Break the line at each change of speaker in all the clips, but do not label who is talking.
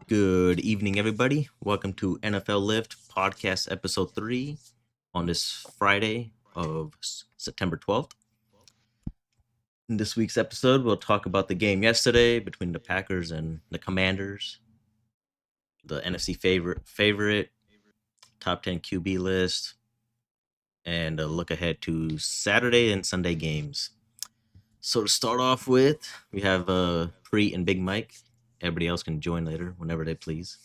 Good evening, everybody. Welcome to NFL Lift Podcast Episode 3 on this Friday of September 12th. In this week's episode, we'll talk about the game yesterday between the Packers and the Commanders, the NFC favorite, top 10 QB list, and a look ahead to Saturday and Sunday games. So to start off with, we have Preet and Big Mike. Everybody else can join later whenever they please.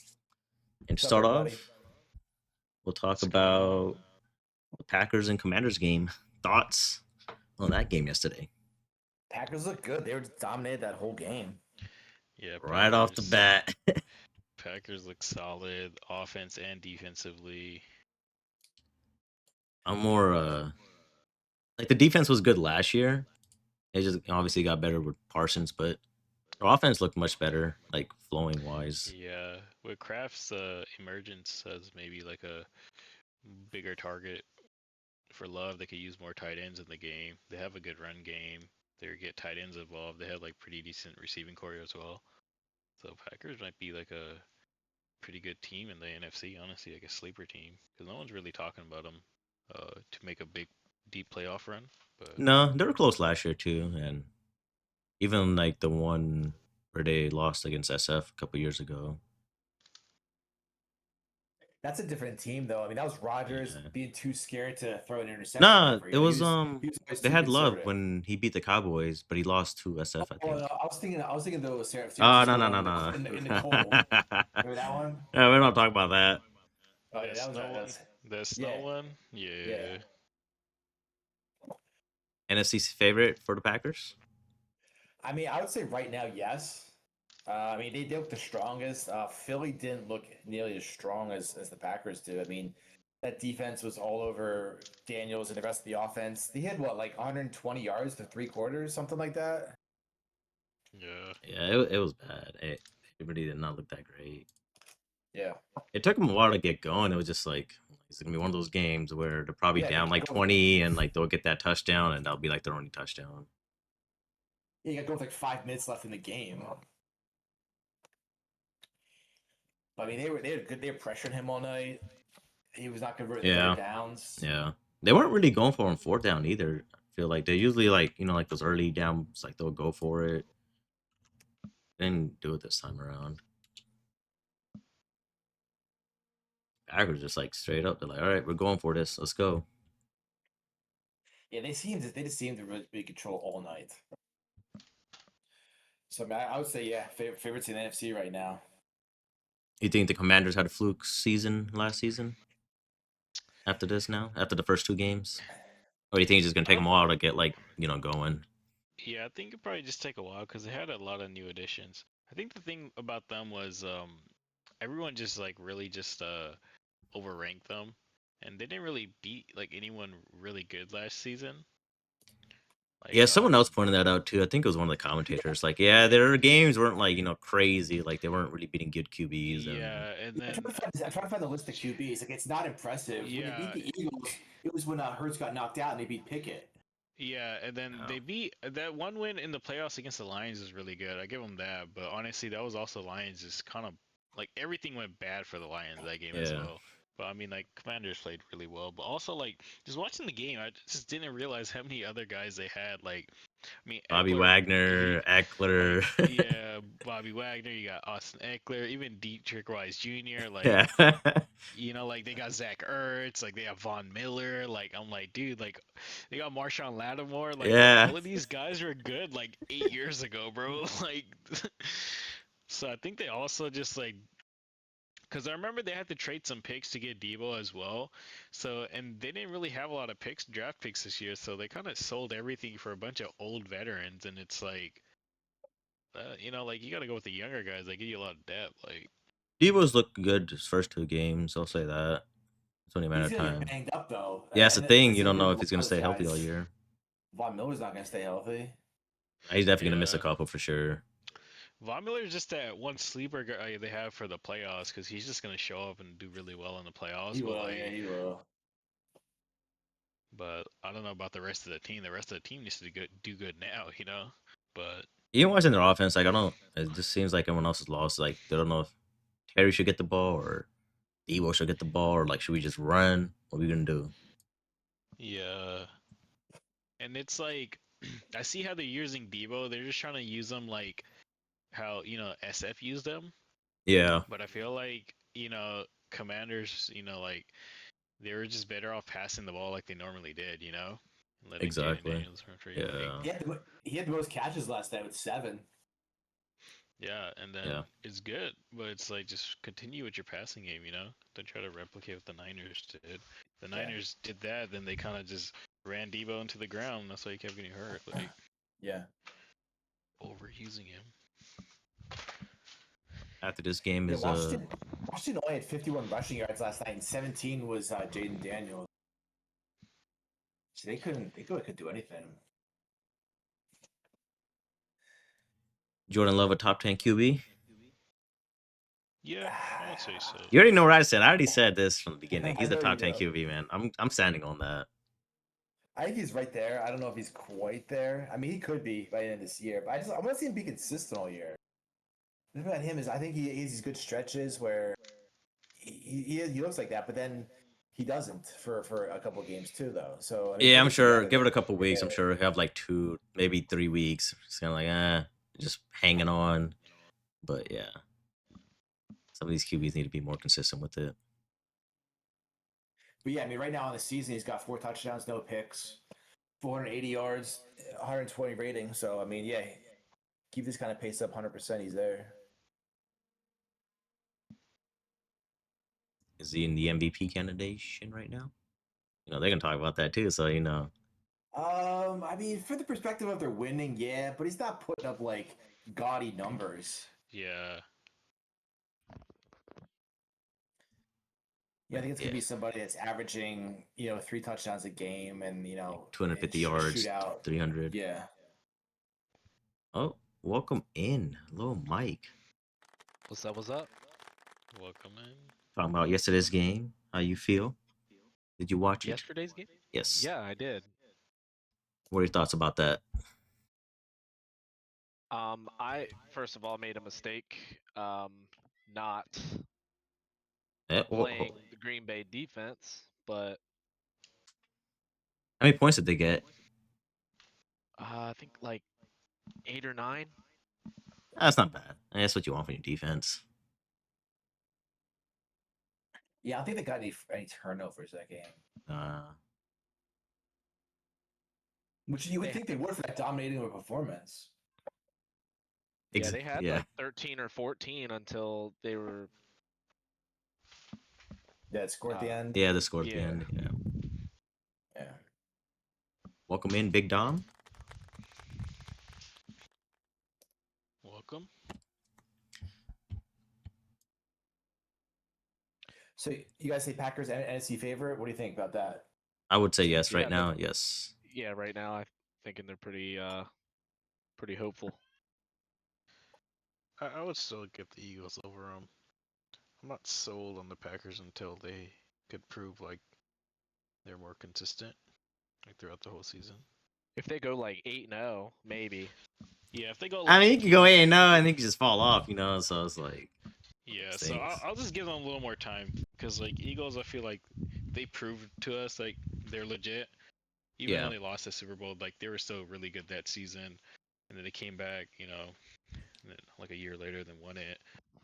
And to
What's up,
start
everybody?
off, we'll talk
What's going on?
about the Packers and Commanders game. Thoughts on that game yesterday?
Packers look good. They were dominated that whole game.
Yeah,
Right off the bat.
Packers look solid, offense and defensively.
I'm more like the defense was good last year. It just obviously got better with Parsons, but their offense looked much better, like flowing wise.
Yeah, with Kraft's emergence as maybe like a bigger target for Love, they could use more tight ends in the game. They have a good run game. They get tight ends involved. They have like pretty decent receiving core as well. So Packers might be like a pretty good team in the NFC. Honestly, like a sleeper team because no one's really talking about them to make a big deep playoff run. But
No, they were close last year too, and even like the one where they lost against SF a couple years ago.
That's a different team, though. I mean, that was Rodgers
Yeah.
being too scared to throw an interception.
No,
ever, you
it
know?
was
He always
they
too
had Love
conservative.
when he beat the Cowboys, but he lost to SF, I
Oh,
think.
no, I was thinking though, San
Oh
Francisco
no
one in the cold. Remember that one?
Yeah, we're not talking about that.
Oh, yeah,
the
that was
snow one,
that's,
the snow
yeah.
one, yeah.
NFC's favorite for the Packers?
I mean, I would say right now, yes. I mean, they look the strongest. Philly didn't look nearly as strong as the Packers do. I mean, that defense was all over Daniels and the rest of the offense. They had what, like 120 yards to 3 quarters, something like that.
Yeah.
Yeah, it was bad. It really did not look that great.
Yeah.
It took them a while to get going. It was just like it's gonna be one of those games where they're probably
Yeah,
down
they
like
go-
20 and like they'll get that touchdown and that'll be like their only touchdown.
Yeah, you got to go with like 5 minutes left in the game. But I mean, they were good. They were pressuring him all night. He was not converting
Yeah.
third downs.
Yeah. They weren't really going for him fourth down either. I feel like they usually like, like those early downs, like they'll go for it. They didn't do it this time around. Packers just like straight up. They're like, all right, we're going for this. Let's go.
Yeah, they just seemed to really be control all night. So I mean, I would say yeah, favorites in the NFC right now.
You think the Commanders had a fluke season last season? After this now? After the first two games? Or do you think it's just gonna take them a while to get like, going?
Yeah, I think it probably just take a while because they had a lot of new additions. I think the thing about them was everyone just like really just overranked them, and they didn't really beat like anyone really good last season. Like
Yeah, someone else pointed that out too. I think it was one of the commentators. Like, yeah, their games weren't like, crazy. Like they weren't really beating good QBs.
yeah, and
I'm
then
trying to find the list of QBs. Like, it's not impressive.
Yeah.
When they beat the Eagles, it was when Hurts got knocked out and they beat Pickett.
yeah, and then
Oh.
they beat that one win in the playoffs against the Lions is really good. I give them that, but honestly, that was also Lions is kind of like everything went bad for the Lions that game as
Yeah.
well. But I mean, like Commanders played really well, but also like just watching the game, I just didn't realize how many other guys they had. Like, I mean,
Bobby
Eckler,
Wagner, Eckler.
yeah, Bobby Wagner, you got Austin Eckler, even Dietrich Wise Jr. Like,
yeah.
like they got Zach Ertz, like they have Von Miller. Like I'm like, dude, like they got Marshawn Lattimore. Like
Yeah.
all of these guys were good like 8 years ago, bro. Like, so I think they also just like, because I remember they had to trade some picks to get Debo as well. So and they didn't really have a lot of picks, draft picks this year. So they kind of sold everything for a bunch of old veterans, and it's like, like you got to go with the younger guys. They give you a lot of depth. Like,
Debo's looked good his first two games. I'll say that. It's only a matter
He's
of
gonna
time.
get banged up though.
Yeah, that's the
And
thing.
it's
You don't know
weird
if he's
with
gonna
those
stay healthy all
guys.
year.
Von Miller's not gonna stay healthy.
He's definitely gonna miss a
Yeah.
couple for sure.
Von Miller's just that one sleeper guy they have for the playoffs because he's just gonna show up and do really well in the playoffs.
He
but
will.
like,
Yeah, he will.
but I don't know about the rest of the team. The rest of the team needs to do good now, But
Even watching their offense, like I don't. It just seems like everyone else is lost. Like they don't know if Terry should get the ball or Debo should get the ball, or like should we just run? What are we gonna do?
Yeah. And it's like I see how they're using Debo. They're just trying to use them like how, SF used them.
Yeah,
But I feel like, Commanders, like they were just better off passing the ball like they normally did, and letting Jaden
exactly.
Daniels run free. Like,
Yeah,
He had the most catches last night with 7.
yeah, and then
Yeah.
it's good, but it's like just continue with your passing game, Don't try to replicate what the Niners did. The
Yeah.
Niners did that, then they kind of just ran Debo into the ground. That's why he kept getting hurt, like
Yeah.
overusing him.
after this game
Yeah,
is
Washington only had 51 rushing yards last night, and 17 was Jaden Daniels. So they really could do anything.
Jordan Love a top 10 QB.
Yeah, I would say so.
You already know what I said. I already said this from the beginning. He's
I
a
know
top
you
10
do.
QB, man. I'm standing on that.
I think he's right there. I don't know if he's quite there. I mean, he could be by the end of this year, but I want to see him be consistent all year. The thing about him is, I think he has these good stretches where he looks like that, but then he doesn't for a couple of games too, though. So I mean,
Yeah,
put
I'm
it
sure.
together,
Give it a
then-
couple weeks. I'm
yeah.
sure he'll have like 2, maybe 3 weeks. It's kind of like just hanging on. But yeah, some of these QBs need to be more consistent with it.
But yeah, I mean, right now in the season, he's got 4 touchdowns, no picks, 480 yards, 120 rating. So I mean, yeah, keep this kind of pace up, 100%. He's there.
Is he in the MVP candidation right now? They're gonna talk about that too. So
I mean, for the perspective of they're winning, yeah, but he's not putting up like gaudy numbers.
Yeah.
Yeah, I think it's gonna
Yeah.
be somebody that's averaging, 3 touchdowns a game, and
250
and
yards,
shootout.
300.
Yeah.
Oh, welcome in, hello, Mike.
What's up? What's up?
Welcome in.
Talking about yesterday's game. How you feel? Did you watch it?
Yesterday's game?
Yes.
Yeah, I did.
What are your thoughts about that?
I first of all made a mistake, not
Well,
playing the Green Bay defense, but
how many points did they get?
I think like 8 or 9.
That's not bad. That's what you want from your defense.
Yeah, I don't think they got any turnovers that game. Which you would
They
think they would for that dominating of a performance.
Yeah, they had
yeah.
like 13 or 14 until they were.
Yeah, it scored at the end.
Yeah, the score at the
Yeah.
end. Yeah.
Yeah.
Welcome in, Big Dom.
Welcome.
So you guys say Packers NFC favorite? What do you think about that?
I would say yes right
Yeah,
now. Yes.
Yeah, right now I'm thinking they're pretty hopeful.
I would still give the Eagles over them. I'm not sold on the Packers until they could prove like they're more consistent, like throughout the whole season.
If they go like 8-0, maybe.
Yeah, if they go.
I mean, you could go 8-0 and then you just fall off, So it's like.
Yeah, so
stinks.
I'll just give them a little more time because like Eagles, I feel like they proved to us like they're legit. Even
Yeah.
when they lost the Super Bowl, like they were still really good that season, and then they came back, and then, like a year later, then won it.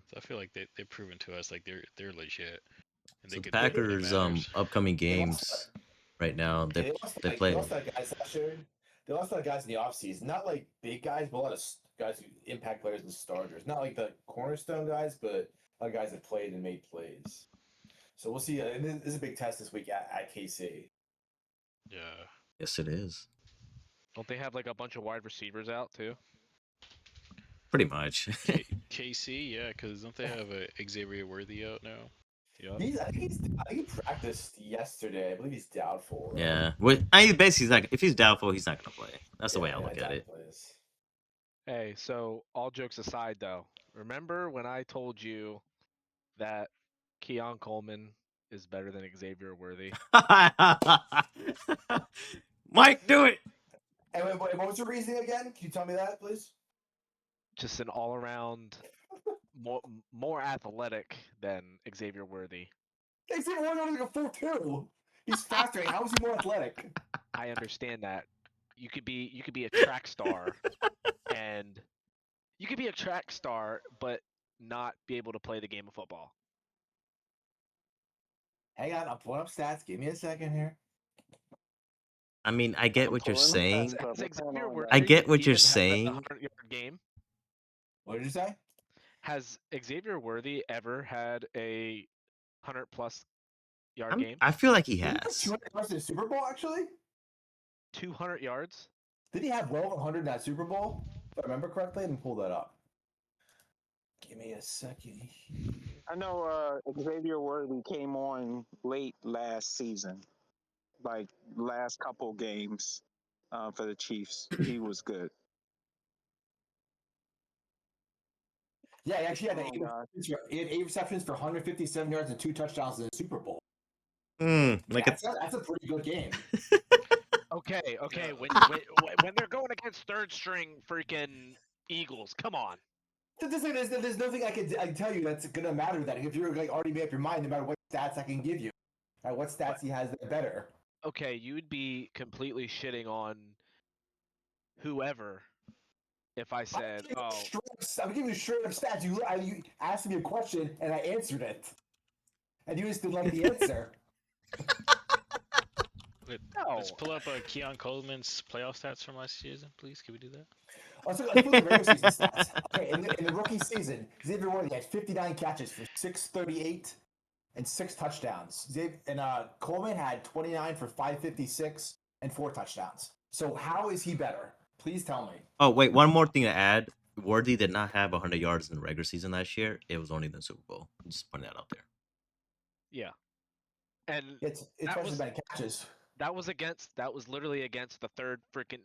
So I feel like they've proven to us like they're legit. And
So
they
the
could do it when it
Packers
matters.
upcoming
They
games
lost,
right now
yeah,
they
they
play.
lost a lot of guys last year. They lost a lot of guys in the offseason. Not like big guys, but a lot of guys who impact players and starters. Not like the cornerstone guys, but a lot of guys that played and made plays. So we'll see. And this is a big test this week at KC.
Yeah.
Yes, it is.
Don't they have like a bunch of wide receivers out too?
Pretty much.
KC, yeah, because don't they have a Xavier Worthy out now?
Yep.
I think he practiced yesterday. I believe he's doubtful. Right?
Yeah. Basically, he's not, if he's doubtful, he's not gonna play. That's the way I look at it.
Plays.
Hey, so all jokes aside though, remember when I told you that Keon Coleman is better than Xavier Worthy?
Mike, do it.
And what was your reasoning again? Can you tell me that, please?
Just an all-around more athletic than Xavier Worthy.
Xavier Worthy only like a 4.2. He's faster. How is he more athletic?
I understand that. You could be a track star, and you could be a track star, but not be able to play the game of football.
Hang on, I'm pulling up stats. Give me a second here.
I mean, I get
I'm
what you're
pulling the
saying.
stats up.
Has
What's going
Xavier
on,
Worthy
I get what you're
even had a
saying.
100-yard game?
What did you say?
Has Xavier Worthy ever had a 100+ yard game?
I feel like he
Did he have
has.
200 yards in the Super Bowl, actually?
200 yards?
Did he have well over 100 in that Super Bowl? If I remember correctly, let me pull that up. Give me a second.
I know Xavier Worthy came on late last season, like last couple games for the Chiefs. He was good.
Yeah, he actually had,
Oh, God.
he had 8 receptions for 157 yards and 2 touchdowns in the Super Bowl.
Like
That's a pretty good game.
Okay.
Yeah.
When they're going against third string freaking Eagles, come on.
There's nothing I can tell you that's gonna matter. That if you're like already made up your mind, no matter what stats I can give you, what stats he has that are better.
Okay, you'd be completely shitting on whoever if I said, "Oh,
I'm giving you straight up stats. You asked me a question and I answered it, and you just didn't like the answer.
Wait,
no."
let's pull up Keon Coleman's playoff stats from last season, please. Can we do that?
Let's put the regular season stats. Okay, in the rookie season, Xavier Worthy had 59 catches for 638 and 6 touchdowns. Coleman had 29 for 556 and 4 touchdowns. So how is he better? Please tell me.
Oh wait, one more thing to add. Worthy did not have 100 yards in the regular season last year. It was only in the Super Bowl. Just putting that out there.
Yeah. And
It's
that
wasn't bad catches.
that was literally against the third freaking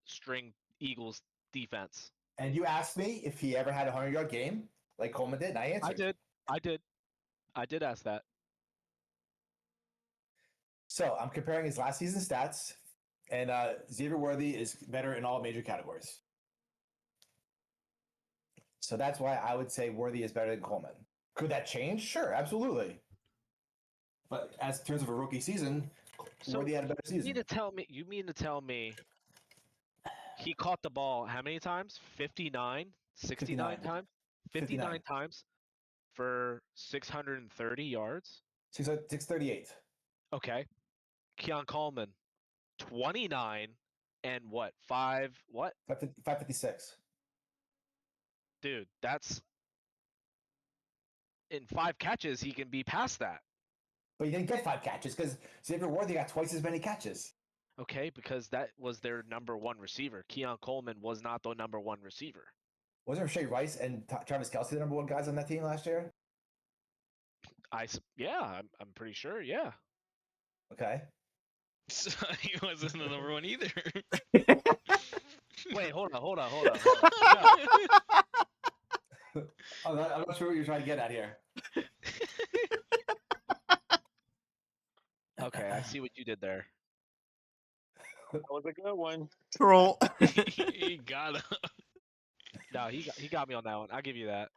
string Eagles defense.
And you asked me if he ever had a 100-yard game, like Coleman did, and I answered.
I did ask that.
So I'm comparing his last season stats, and Xavier Worthy is better in all major categories. So that's why I would say Worthy is better than Coleman. Could that change? Sure, absolutely. But as in terms of a rookie season,
So
Worthy had a better
you
season.
mean to tell me he caught the ball how many times? 69? 69 times? 59 times for 630 yards?
638.
Okay. Keon Coleman, 29 and what?
556.
Dude, that's in 5 catches he can be past that.
But he didn't get 5 catches because Xavier Worthy got twice as many catches.
Okay, because that was their number 1 receiver. Keon Coleman was not the number 1 receiver.
Wasn't Rashae Rice and Travis Kelce the number 1 guys on that team last year?
I'm pretty sure. Yeah.
Okay.
So he wasn't the number one either.
Wait, hold on.
I'm not sure what you're trying to get at here.
Okay, I see what you did there.
That was a good one.
Troll.
He got him.
No, he got me on that one. I'll give you that.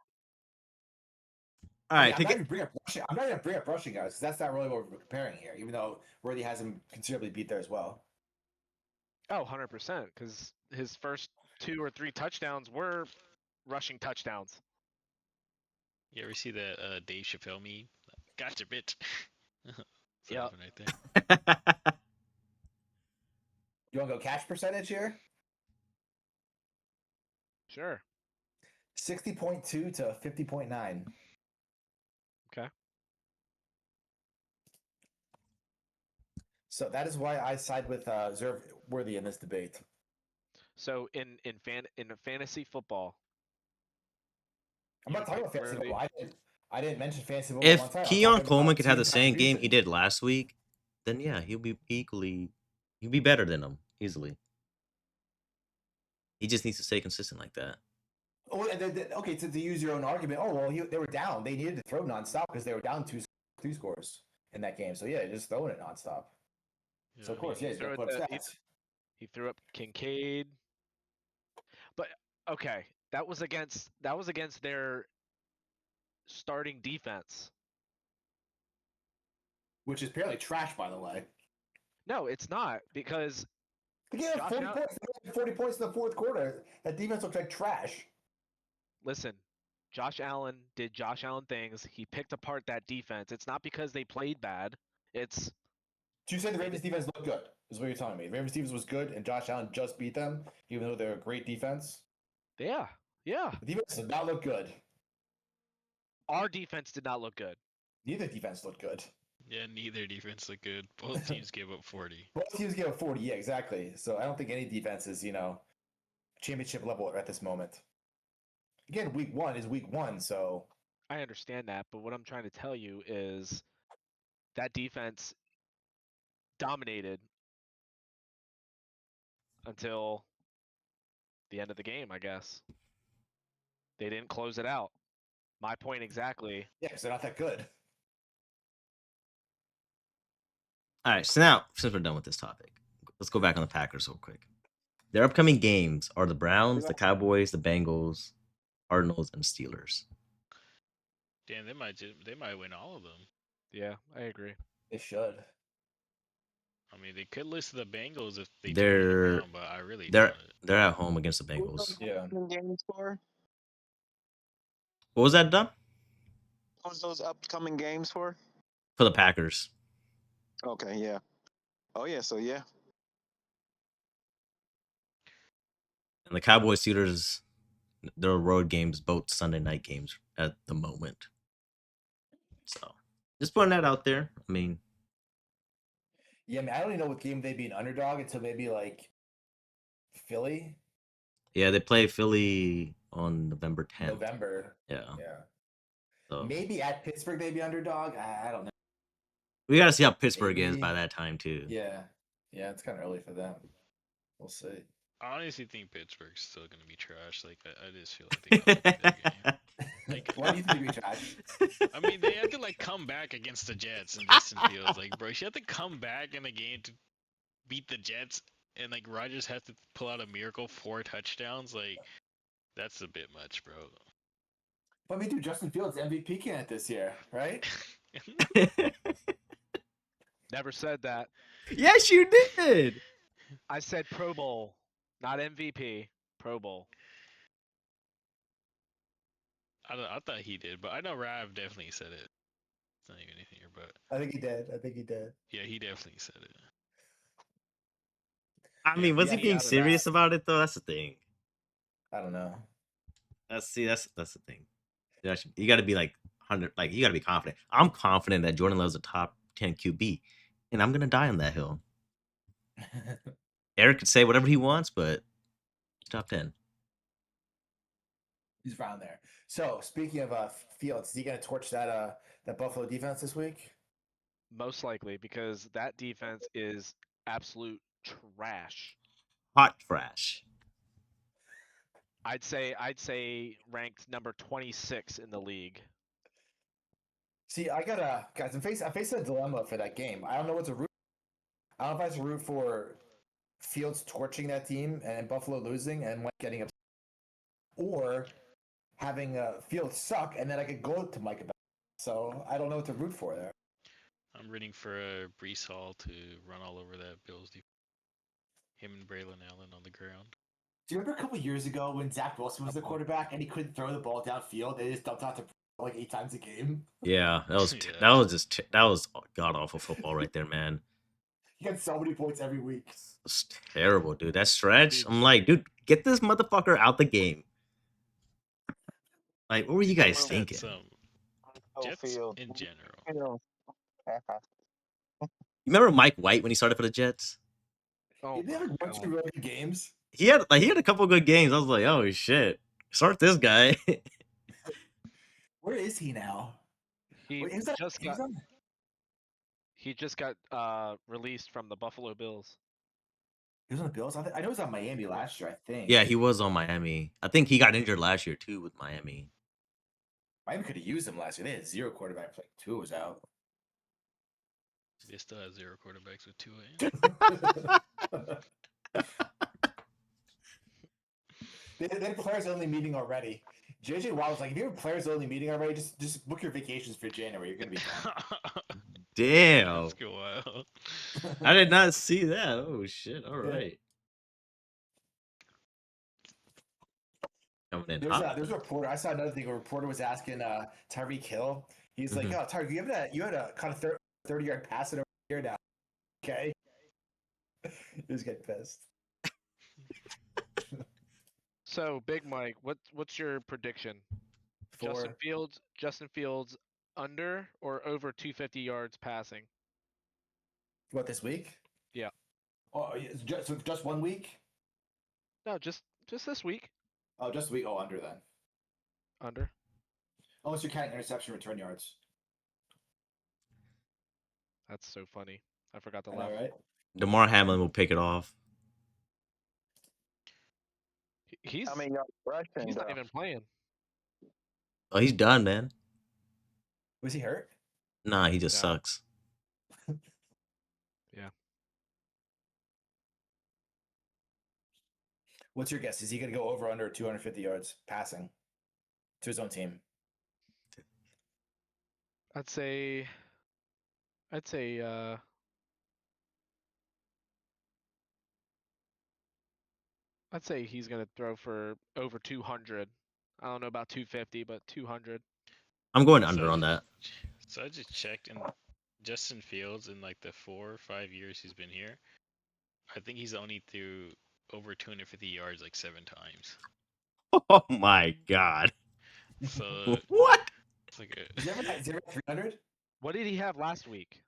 All right,
I'm not even bring up rushing guys because that's not really what we're comparing here. Even though Worthy has him considerably beat there as well.
Oh, 100%, because his first 2 or 3 touchdowns were rushing touchdowns.
You ever see that Dave Chappelle meme? Gotcha, bitch.
Yep.
Right there.
You want to go catch percentage here?
Sure.
60.2 to 50.9.
Okay.
So that is why I side with Worthy in this debate.
So in fantasy football,
I'm not talking about fantasy
Worthy.
football. I didn't mention fantasy football
If
one time.
Keon Coleman could have the
team
same game he
contribution.
did last week, then yeah, he'll be better than him easily. He just needs to stay consistent like that.
Oh, okay, to use your own argument, they were down. They needed to throw nonstop because they were down 2 scores in that game. So yeah, just throwing it nonstop. So of course, yeah, he's gonna put up stats.
He threw up Kincaid. But okay, that was against their starting defense.
Which is apparently trash, by the way.
No, it's not because
They gave up
Josh
40
Allen-
points. They had 40 points in the fourth quarter. That defense looked like trash.
listen, Josh Allen did Josh Allen things. He picked apart that defense. It's not because they played bad. It's
So you say the Ravens defense looked good, is what you're telling me. The Ravens defense was good, and Josh Allen just beat them, even though they're a great defense.
yeah.
The defense did not look good.
Our defense did not look good.
Neither defense looked good.
Yeah, neither defense looked good. Both teams gave up 40.
Both teams gave up 40. Yeah, exactly. So I don't think any defense is, championship level at this moment. Again, week 1 is week 1, so
I understand that, but what I'm trying to tell you is that defense dominated until the end of the game, I guess. They didn't close it out. My point exactly.
yeah, because they're not that good.
All right, so now since we're done with this topic, let's go back on the Packers real quick. Their upcoming games are the Browns, the Cowboys, the Bengals, Cardinals, and Steelers.
Damn, they might win all of them.
Yeah, I agree.
They should.
I mean, they could lose to the Bengals if they turn it
They're
around, but I really
they're
doubt it.
they're at home against the Bengals.
Yeah.
Games for?
What was that, Dom?
What was those upcoming games for?
For the Packers.
Okay, yeah. Oh yeah, so yeah.
And the Cowboys, Steelers, their road games, both Sunday night games at the moment. So just putting that out there. I mean,
Yeah, I mean, I don't even know what game they'd be an underdog until maybe like Philly,
yeah, they play Philly on November 10th.
November.
Yeah.
Yeah.
So
Maybe at Pittsburgh they'd be underdog. I don't know.
we got to see how Pittsburgh is
Maybe.
by that time too.
Yeah. Yeah, it's kind of early for them. We'll see.
I honestly think Pittsburgh's still gonna be trash. Like I just feel like they gotta win their game. Like,
Why do you think they'd be trash?
I mean, they had to like come back against the Jets and Justin Fields. Like, bro, she had to come back in the game to beat the Jets, and like Rodgers had to pull out a miracle 4 touchdowns. Like, that's a bit much, bro.
But I mean, dude, Justin Fields MVP candidate this year, right?
Never said that.
Yes, you did.
I said Pro Bowl, not MVP. Pro Bowl.
I thought he did, but I know Rav definitely said it. It's not even anything here, but
I think he did.
yeah, he definitely said it.
I mean, was
yeah,
he being
out of that.
serious about it though? That's the thing.
I don't know.
That's the thing. You got to be like 100. Like you got to be confident. I'm confident that Jordan Love's a top 10 QB, and I'm gonna die on that hill. Eric could say whatever he wants, but top 10.
He's around there. So speaking of Fields, is he gonna torch that Buffalo defense this week?
Most likely because that defense is absolute trash.
Hot trash.
I'd say ranked number 26 in the league.
See, guys, I'm facing a dilemma for that game. I don't know what to root. I don't know if I should root for Fields torching that team and Buffalo losing and Mike getting upset, or having Fields suck and then I could go to Mike about it. So I don't know what to root for there.
I'm rooting for Brees Hall to run all over that Bills defense. Him and Braylon Allen on the ground.
Do you remember a couple years ago when Zach Wilson was the quarterback and he couldn't throw the ball downfield? They just dumped out to like 8 times a game.
Yeah, that was
Yeah.
that was god awful football right there, man.
He got so many points every week.
It's terrible, dude. That stretch,
Dude.
I'm like, dude, get this motherfucker out the game. Like, what were you guys
Jets,
thinking?
Jets
Field.
in general.
You know.
You remember Mike White when he started for the Jets?
Oh,
He never
my
won 2
God.
really good games.
He had a couple good games. I was like, oh shit, start this guy.
Where is he now?
He
Wait, is that
just
he was
got
on-
he just got released from the Buffalo Bills.
He was on the Bills. I know he was on Miami last year. I think.
Yeah, he was on Miami. I think he got injured last year too with Miami.
Miami could have used him last year. They had 0 quarterback play. 2 was out.
They still have 0 quarterbacks with 2
They had players only meeting already. JJ Watt was like, if you have a players only meeting already, just book your vacations for January. You're gonna be fine.
Damn.
Let's go wild.
I did not see that. Oh shit. All
Yeah.
right. Coming in
There's
hot.
a reporter. I saw another thing. A reporter was asking Tyreek Hill. He's like,
Mhm.
"Oh, Tyreek, you had a kind of 30-yard pass it over here now." Okay. He was getting pissed.
So, Big Mike, what's your prediction?
For
Justin Fields under or over 250 yards passing?
what, this week?
Yeah.
Oh, just 1 week?
No, just this week.
Oh, just a week. Oh, under then.
Under.
Unless you're counting interception return yards.
That's so funny. I forgot to
I
laugh.
know, right?
DeMar Hamlin will pick it off.
He's
I mean, y'all rushing
he's not
though.
even playing.
Oh, he's done, man.
Was he hurt?
Nah, he just
No.
sucks.
Yeah.
What's your guess? Is he going to go over under 250 yards passing to his own team?
I'd say I'd say he's gonna throw for over 200. I don't know about 250, but 200.
I'm going
So
under
I
on
ju-
that.
So I just checked, and Justin Fields in like the 4 or 5 years he's been here, I think he's only threw over 250 yards like 7 times.
Oh my god.
So
What?
it's like
Is he ever 300?
What did he have last week?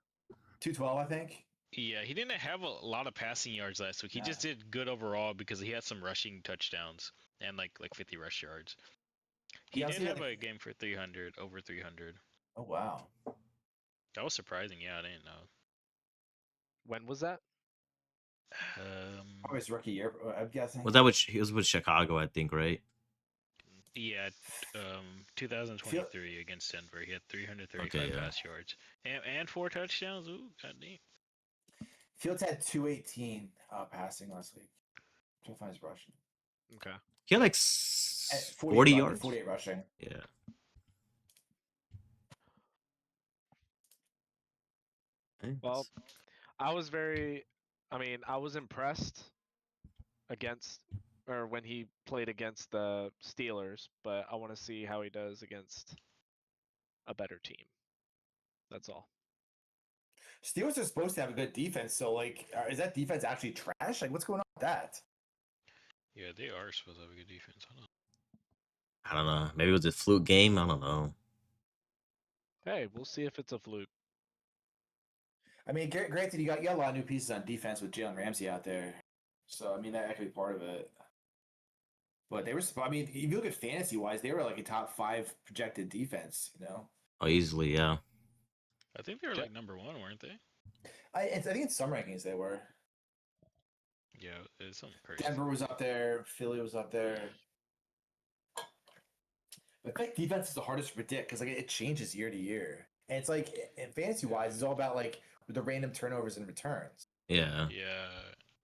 212, I think.
yeah, he didn't have a lot of passing yards last week. He just did good overall because he had some rushing touchdowns and like 50 rush yards. He
Yeah,
did
he had,
have
like-
a game for 300, over 300.
Oh, wow.
That was surprising. Yeah, I didn't know.
When was that?
Probably his rookie year, I'm guessing.
Was that what he was with Chicago, I think, right?
Yeah, 2023 against Denver, he had 335
Okay, yeah.
pass yards and 4 touchdowns. Ooh, goddamn.
Fields had 218 passing last week. Trying to find his rushing.
Okay.
He had like 40 yards.
48 rushing.
Yeah.
Well, I was impressed against or when he played against the Steelers, but I want to see how he does against a better team. That's all.
Steelers are supposed to have a good defense, so like, is that defense actually trash? Like, what's going on with that?
Yeah, they are supposed to have a good defense. I don't know.
I don't know. Maybe it was a fluke game. I don't know.
Hey, we'll see if it's a fluke.
I mean, granted, you got a lot of new pieces on defense with Jalen Ramsey out there, so I mean that could be part of it. But they were, I mean, if you look at fantasy wise, they were like a top 5 projected defense. You know,
Oh, easily, yeah.
I think they were
Ja-
like number 1, weren't they?
I think in some rankings they were.
Yeah, it's something crazy.
Denver was up there, Philly was up there. But I think defense is the hardest to predict because like it changes year to year, and it's like in fantasy wise, it's all about like the random turnovers and returns.
Yeah.
Yeah,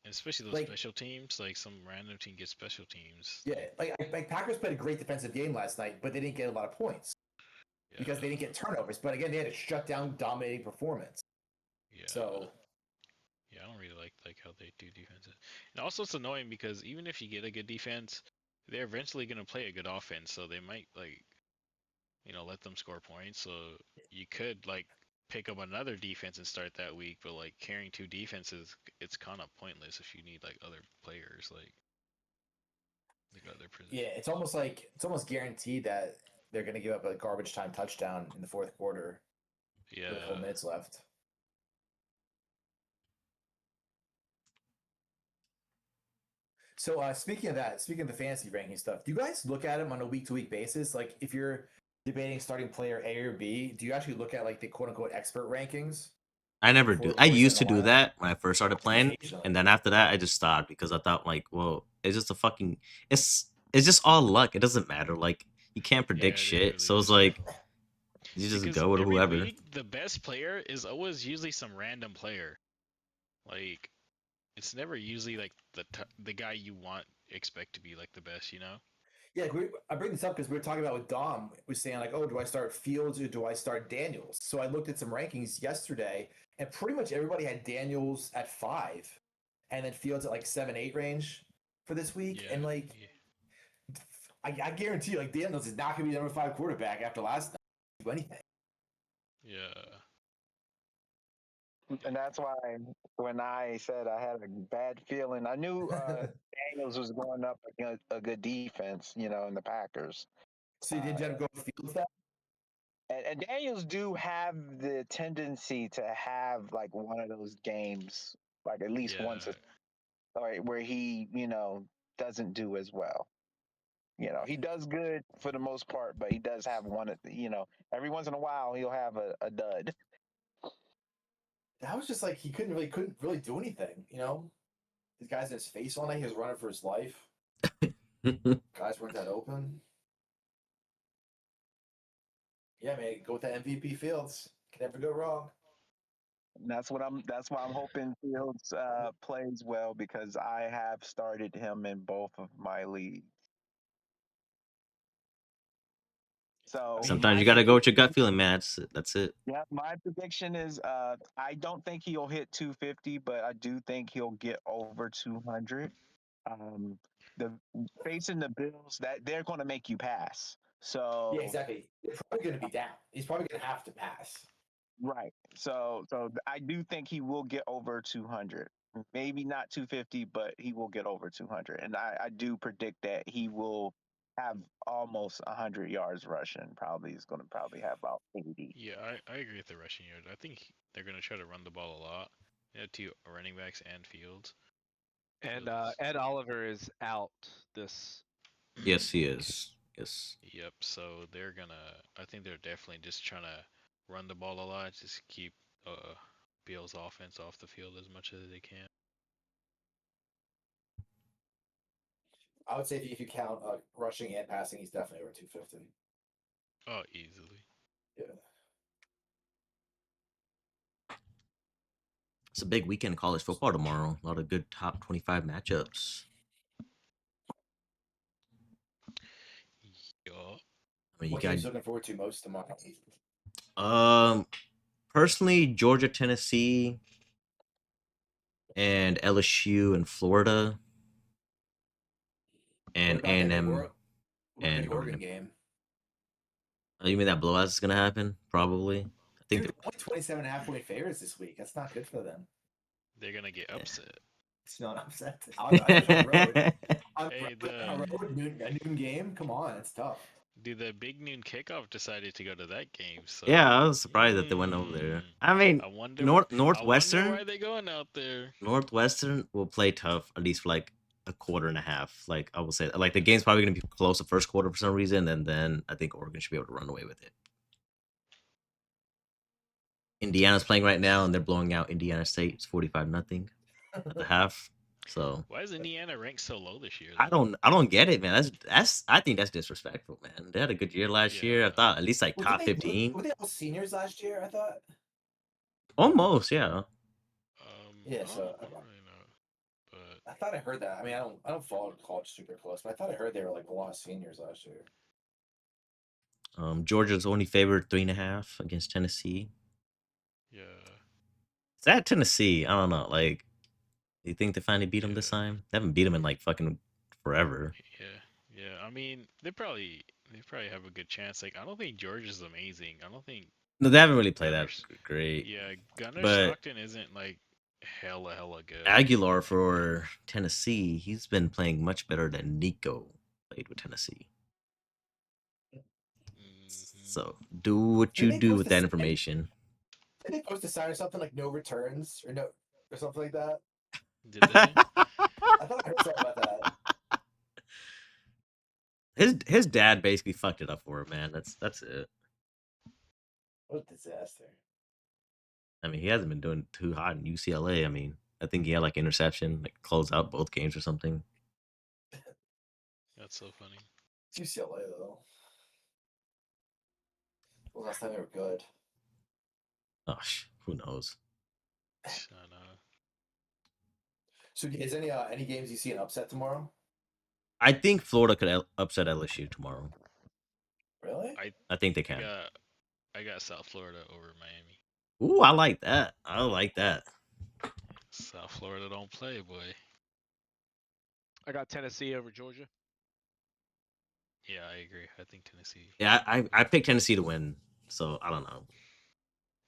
and especially those
Like-
special teams. Like some random team gets special teams.
Yeah, like Packers played a great defensive game last night, but they didn't get a lot of points
Yeah,
because they didn't get turnovers. But again, they had a shut down, dominating performance.
yeah.
So
Yeah, I don't really like how they do defense. And also, it's annoying because even if you get a good defense, they're eventually gonna play a good offense. So they might let them score points. So you could like pick up another defense and start that week, but like carrying 2 defenses, it's kind of pointless if you need like other players like other positions.
yeah, it's almost guaranteed that they're going to give up a garbage time touchdown in the fourth quarter
Yeah.
with 4 minutes left. So speaking of that, speaking of the fantasy ranking stuff, do you guys look at them on a week to week basis? Like if you're debating starting player A or B, do you actually look at like the quote unquote expert rankings?
I never
Before-
do. I
before you
used to
send the
do
lineup?
that when I first started playing,
Occasionally.
and then after that, I just stopped because I thought like, well, it's just a fucking, it's just all luck. It doesn't matter. Like you can't predict
it
shit.
really
So it's
doesn't.
like you just
Because
go with
every
whoever.
week, the best player is always usually some random player. Like, it's never usually like the guy you expect to be like the best.
Yeah, I bring this up because we were talking about with Dom was saying like, oh, do I start Fields or do I start Daniels? So I looked at some rankings yesterday, and pretty much everybody had Daniels at 5, and then Fields at like 7, 8 range for this week.
Yeah,
And like,
yeah,
I guarantee you, like Daniels is not going to be the number 5 quarterback after last night. Do anything.
yeah.
And that's why when I said I had a bad feeling, I knew Daniels was going up against a good defense, in the Packers.
So you did you have to go with Fields then?
And Daniels do have the tendency to have like one of those games, like at least once,
Yeah,
where he, doesn't do as well. He does good for the most part, but he does have one, every once in a while he'll have a dud.
That was just like he couldn't really do anything. These guys in his face all night. He was running for his life. Guys weren't that open. Yeah, man, go with that MVP Fields. Can never go wrong.
And that's why I'm hoping Fields plays well, because I have started him in both of my leagues. So
Sometimes you gotta go with your gut feeling, man. That's it.
yeah, my prediction is I don't think he'll hit 250, but I do think he'll get over 200. The facing the Bills, that they're going to make you pass. So
Yeah, exactly. He's probably going to be down. He's probably going to have to pass.
right. So I do think he will get over 200. Maybe not 250, but he will get over 200. And I do predict that he will have almost 100 yards rushing. He's going to probably have about 80.
yeah. I agree with the rushing yards. I think they're gonna try to run the ball a lot. Yeah, two running backs and Fields.
And
Fields.
Ed Oliver is out this.
Yes, he is. Yes.
Yep. So they're gonna. I think they're definitely just trying to run the ball a lot, just keep Bill's offense off the field as much as they can.
I would say if you count rushing and passing, he's definitely over 250.
Oh, easily.
Yeah.
It's a big weekend of college football tomorrow. A lot of good top 25 matchups.
Yup.
I mean, you
What
got
games you looking forward to most tomorrow?
personally Georgia, Tennessee, and LSU and Florida, and
What about that big
A&M
What about
and
the Oregon
Oregon.
game?
Oh, you mean that blowout is gonna happen? Probably. I think
Dude, only 27.5-point favorites this week. That's not good for them.
They're gonna get upset.
It's not upset. Especially on the road. On
Hey,
the road, a noon game? Come on, it's tough.
Dude, the big noon kickoff decided to go to that game. So
yeah, I was surprised that they went over there. I mean,
I wonder. I wonder
Northwestern
why they going out there.
Northwestern will play tough at least for like a quarter and a half. Like I will say, like the game's probably gonna be close the first quarter for some reason, and then I think Oregon should be able to run away with it. Indiana's playing right now, and they're blowing out Indiana State. It's 45-0 at the half. So
Why is Indiana ranked so low this year?
I don't get it, man. That's I think that's disrespectful, man. They had a good year last year. I
Yeah.
thought at least like
Well,
top
didn't
15.
Were they all seniors last year? I thought.
Almost, yeah.
Yeah,
I
so
don't really know, but
I thought I heard that. I mean, I don't follow college super close, but I thought I heard they were like a lot of seniors last year.
Georgia's only favored 3.5 against Tennessee.
yeah,
Is that Tennessee? I don't know. Like, do you think they finally beat them this
Yeah.
time? They haven't beat them in like fucking forever.
yeah. I mean, they probably have a good chance. Like, I don't think Georgia's amazing. I don't think.
No, they haven't really played that
Gunners-
great.
Yeah, Gunnar
But-
Stockton isn't like hella good.
Aguilar for Tennessee, he's been playing much better than Nico played with Tennessee.
Mhm.
So do what
Did
you
they
do
post
with
a
that
sign?
information.
Did they post a sign or something like no returns or no or something like that?
Did they?
I thought I heard something about that.
His dad basically fucked it up for him, man. That's it.
What a disaster.
I mean, he hasn't been doing too hot in UCLA. I mean, I think he had like interception, like close out both games or something.
That's so funny.
It's UCLA though. Well, last time they were good.
Oh, who knows?
I know.
So, is any games you see an upset tomorrow?
I think Florida could upset LSU tomorrow.
Really?
I think they
I
can.
got South Florida over Miami.
Ooh, I like that. I like that.
South Florida don't play, boy.
I got Tennessee over Georgia.
Yeah, I agree. I think Tennessee.
Yeah, I picked Tennessee to win, so I don't know.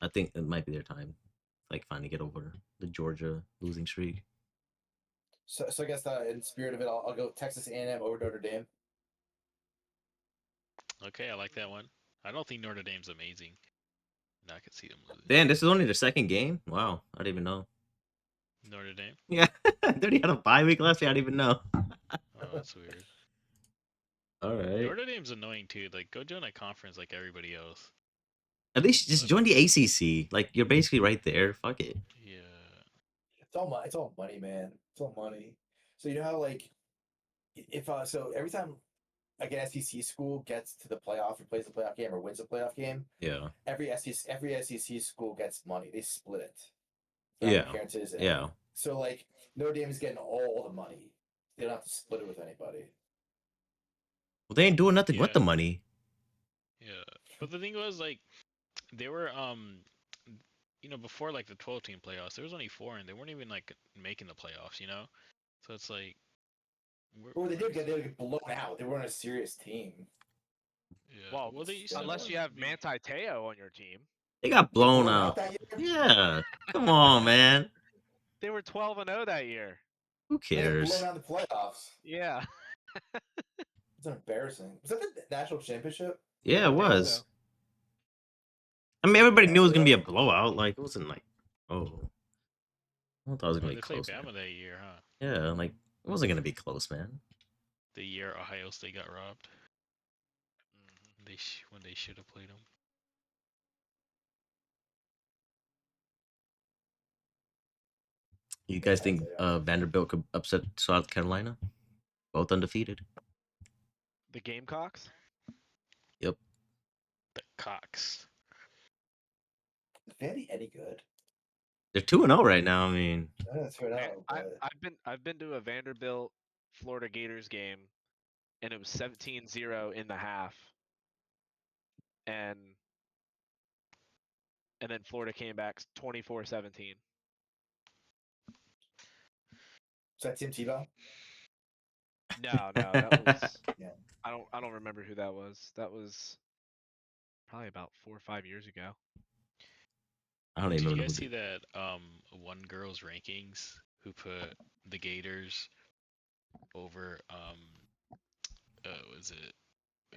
I think it might be their time, like finally get over the Georgia losing streak.
So I guess in spirit of it, I'll go Texas A&M over Notre Dame.
Okay, I like that one. I don't think Notre Dame's amazing. No, I could see them lose.
Damn, this is only their second game. Wow, I didn't even know.
Notre Dame?
Yeah, they already had a bye week last year. I didn't even know.
Oh, that's weird.
All right.
Notre Dame's annoying too. Like, go join a conference like everybody else.
At least just join the ACC. Like you're basically right there. Fuck it.
Yeah.
It's all money, man. It's all money. So you know how like if so every time like an SEC school gets to the playoff or plays a playoff game or wins a playoff game,
Yeah.
every SEC school gets money. They split it.
Yeah.
Appearances and
Yeah.
So like Notre Dame is getting all the money. They don't have to split it with anybody.
Well, they ain't doing nothing with
Yeah.
the money.
Yeah. But the thing was, like, they were before like the 12-team playoffs, there was only 4, and they weren't even like making the playoffs. So it's like.
Or they get blown out. They weren't a serious team.
Yeah.
Well,
they
unless you have Manti Te'o on your team.
They got blown out.
that year?
Yeah. Come on, man.
They were 12-0 that year.
Who
They got
cares?
blown out in the playoffs.
Yeah.
It's embarrassing. Was that the national championship?
Yeah, it
I think
was.
so.
I mean, everybody
Yeah,
knew it was
so
gonna be a
that-
blowout. Like it wasn't like, oh, I thought it was gonna
They
be
played
close.
Bama
Man.
that year, huh?
Yeah, like it wasn't gonna be close, man.
The year Ohio State got robbed. When they should have played them.
You guys think Vanderbilt could upset South Carolina? Both undefeated.
The Gamecocks?
Yep.
The Cox.
Is Vandy any good?
They're 2-0 right now. I mean,
That's right now.
I've been to a Vanderbilt Florida Gators game, and it was 17-0 in the half, and then Florida came back 24-17.
Is that Tim Tebow?
No, that was
Yeah.
I don't remember who that was. That was probably about 4 or 5 years ago.
I don't
Did
even
you
know
guys
who
see that one girl's rankings who put the Gators over was it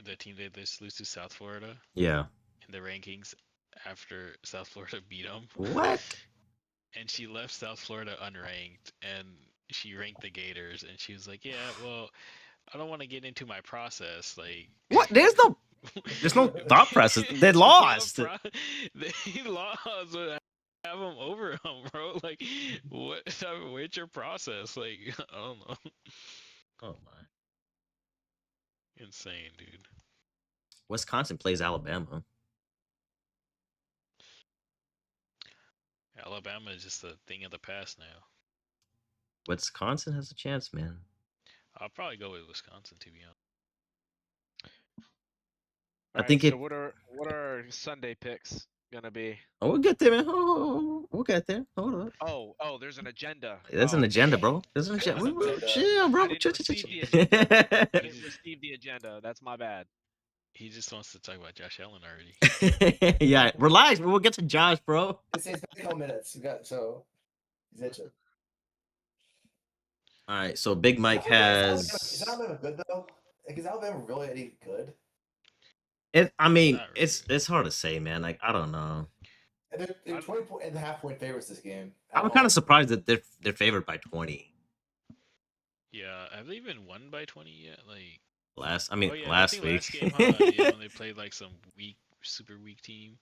the team they just lose to South Florida
Yeah.
in the rankings after South Florida beat them?
What?
And she left South Florida unranked, and she ranked the Gators, and she was like, "Yeah, well, I don't want to get into my process, like."
What? There's no thought process. They lost.
They lost. Have them over them, bro. Like, what's your process? Like, I don't know.
Oh my.
Insane, dude.
Wisconsin plays Alabama.
Alabama is just a thing of the past now.
Wisconsin has a chance, man.
I'll probably go with Wisconsin, to be honest.
I think
so what are our Sunday picks gonna be?
Oh, we'll get there, man. Oh, we'll get there. Hold on.
Oh, there's an agenda.
There's an agenda, bro. There's an agenda. Chill, bro.
I didn't receive the
Chill.
I didn't receive the agenda. That's my bad.
He just wants to talk about Josh Allen already.
Yeah, relax. We'll get to Josh, bro.
It's been a couple minutes. So he's itching.
All right, so Big Mike
Is
has.
Alabama good though? Like, is Alabama really any good?
I mean,
Not really.
it's hard to say, man. Like I don't know.
And they're 20.5-point favorites this game.
I'm kind of surprised that they're favored by 20.
Yeah, have they even won by 20 yet? Like
Last
I
last
think
week.
last game, huh? Yeah, when they played like some super weak team.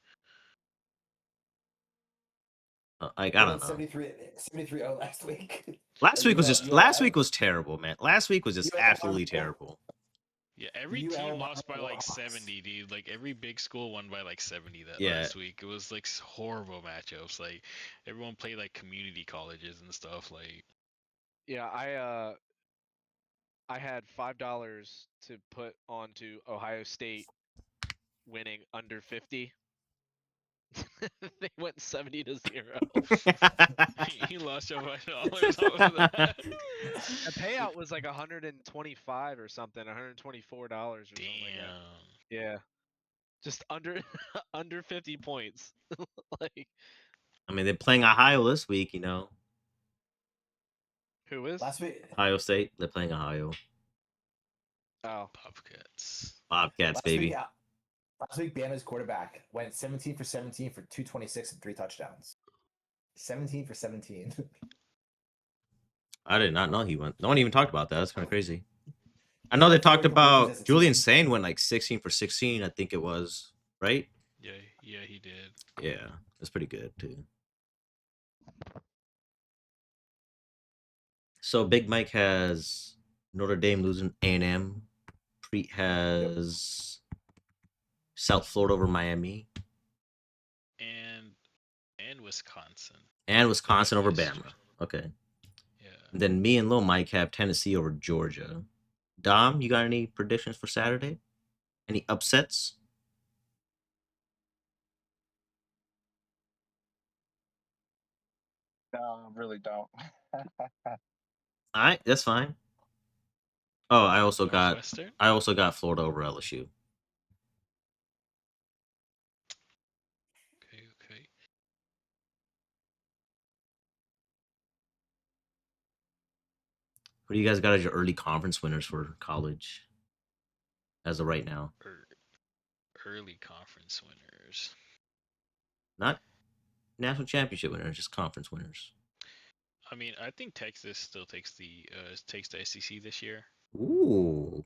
Like I don't know.
73-0 last week.
Last week was just
UL
last week was terrible, man. Last week was just
UL
absolutely terrible.
Yeah, every
UL
team lost by like
lost.
70, dude. Like every big school won by like 70 that
Yeah.
last week. It was like horrible matchups. Like everyone played like community colleges and stuff. Like
Yeah, I had $5 to put onto Ohio State winning under 50. They went 70-0.
You lost your $5 off of that.
The payout was like 125 or something, $124 or something like that.
Damn.
Yeah, just under under 50 points. Like,
I mean, they're playing Ohio this week. You know,
who is?
Last week,
Ohio State. They're playing Ohio
Oh,
Bobcats.
Bobcats,
last
baby.
week, last week, Bama's quarterback went 17 for 17 for 226 and 3 touchdowns. 17 for 17.
I did not know he went. No one even talked about that. That's kind of crazy. I know they
Like 40
talked
completions as
about
a
Julian
team.
Sane went like 16 for 16. I think it was right.
Yeah, yeah, he did.
Yeah, that's pretty good too. So Big Mike has Notre Dame losing A&M. Preet has South Florida over Miami
And Wisconsin.
and Wisconsin over
Yes.
Bama. Okay.
Yeah.
And then me and Lil Mike have Tennessee over Georgia. Dom, you got any predictions for Saturday? Any upsets?
No, I really don't.
All right, that's fine. Oh, I also got
Northwestern?
Florida over LSU.
Okay, okay.
What do you guys got as your early conference winners for college as of right now?
Early conference winners.
Not national championship winners, just conference winners.
I mean, I think Texas still takes the SEC this year
Ooh.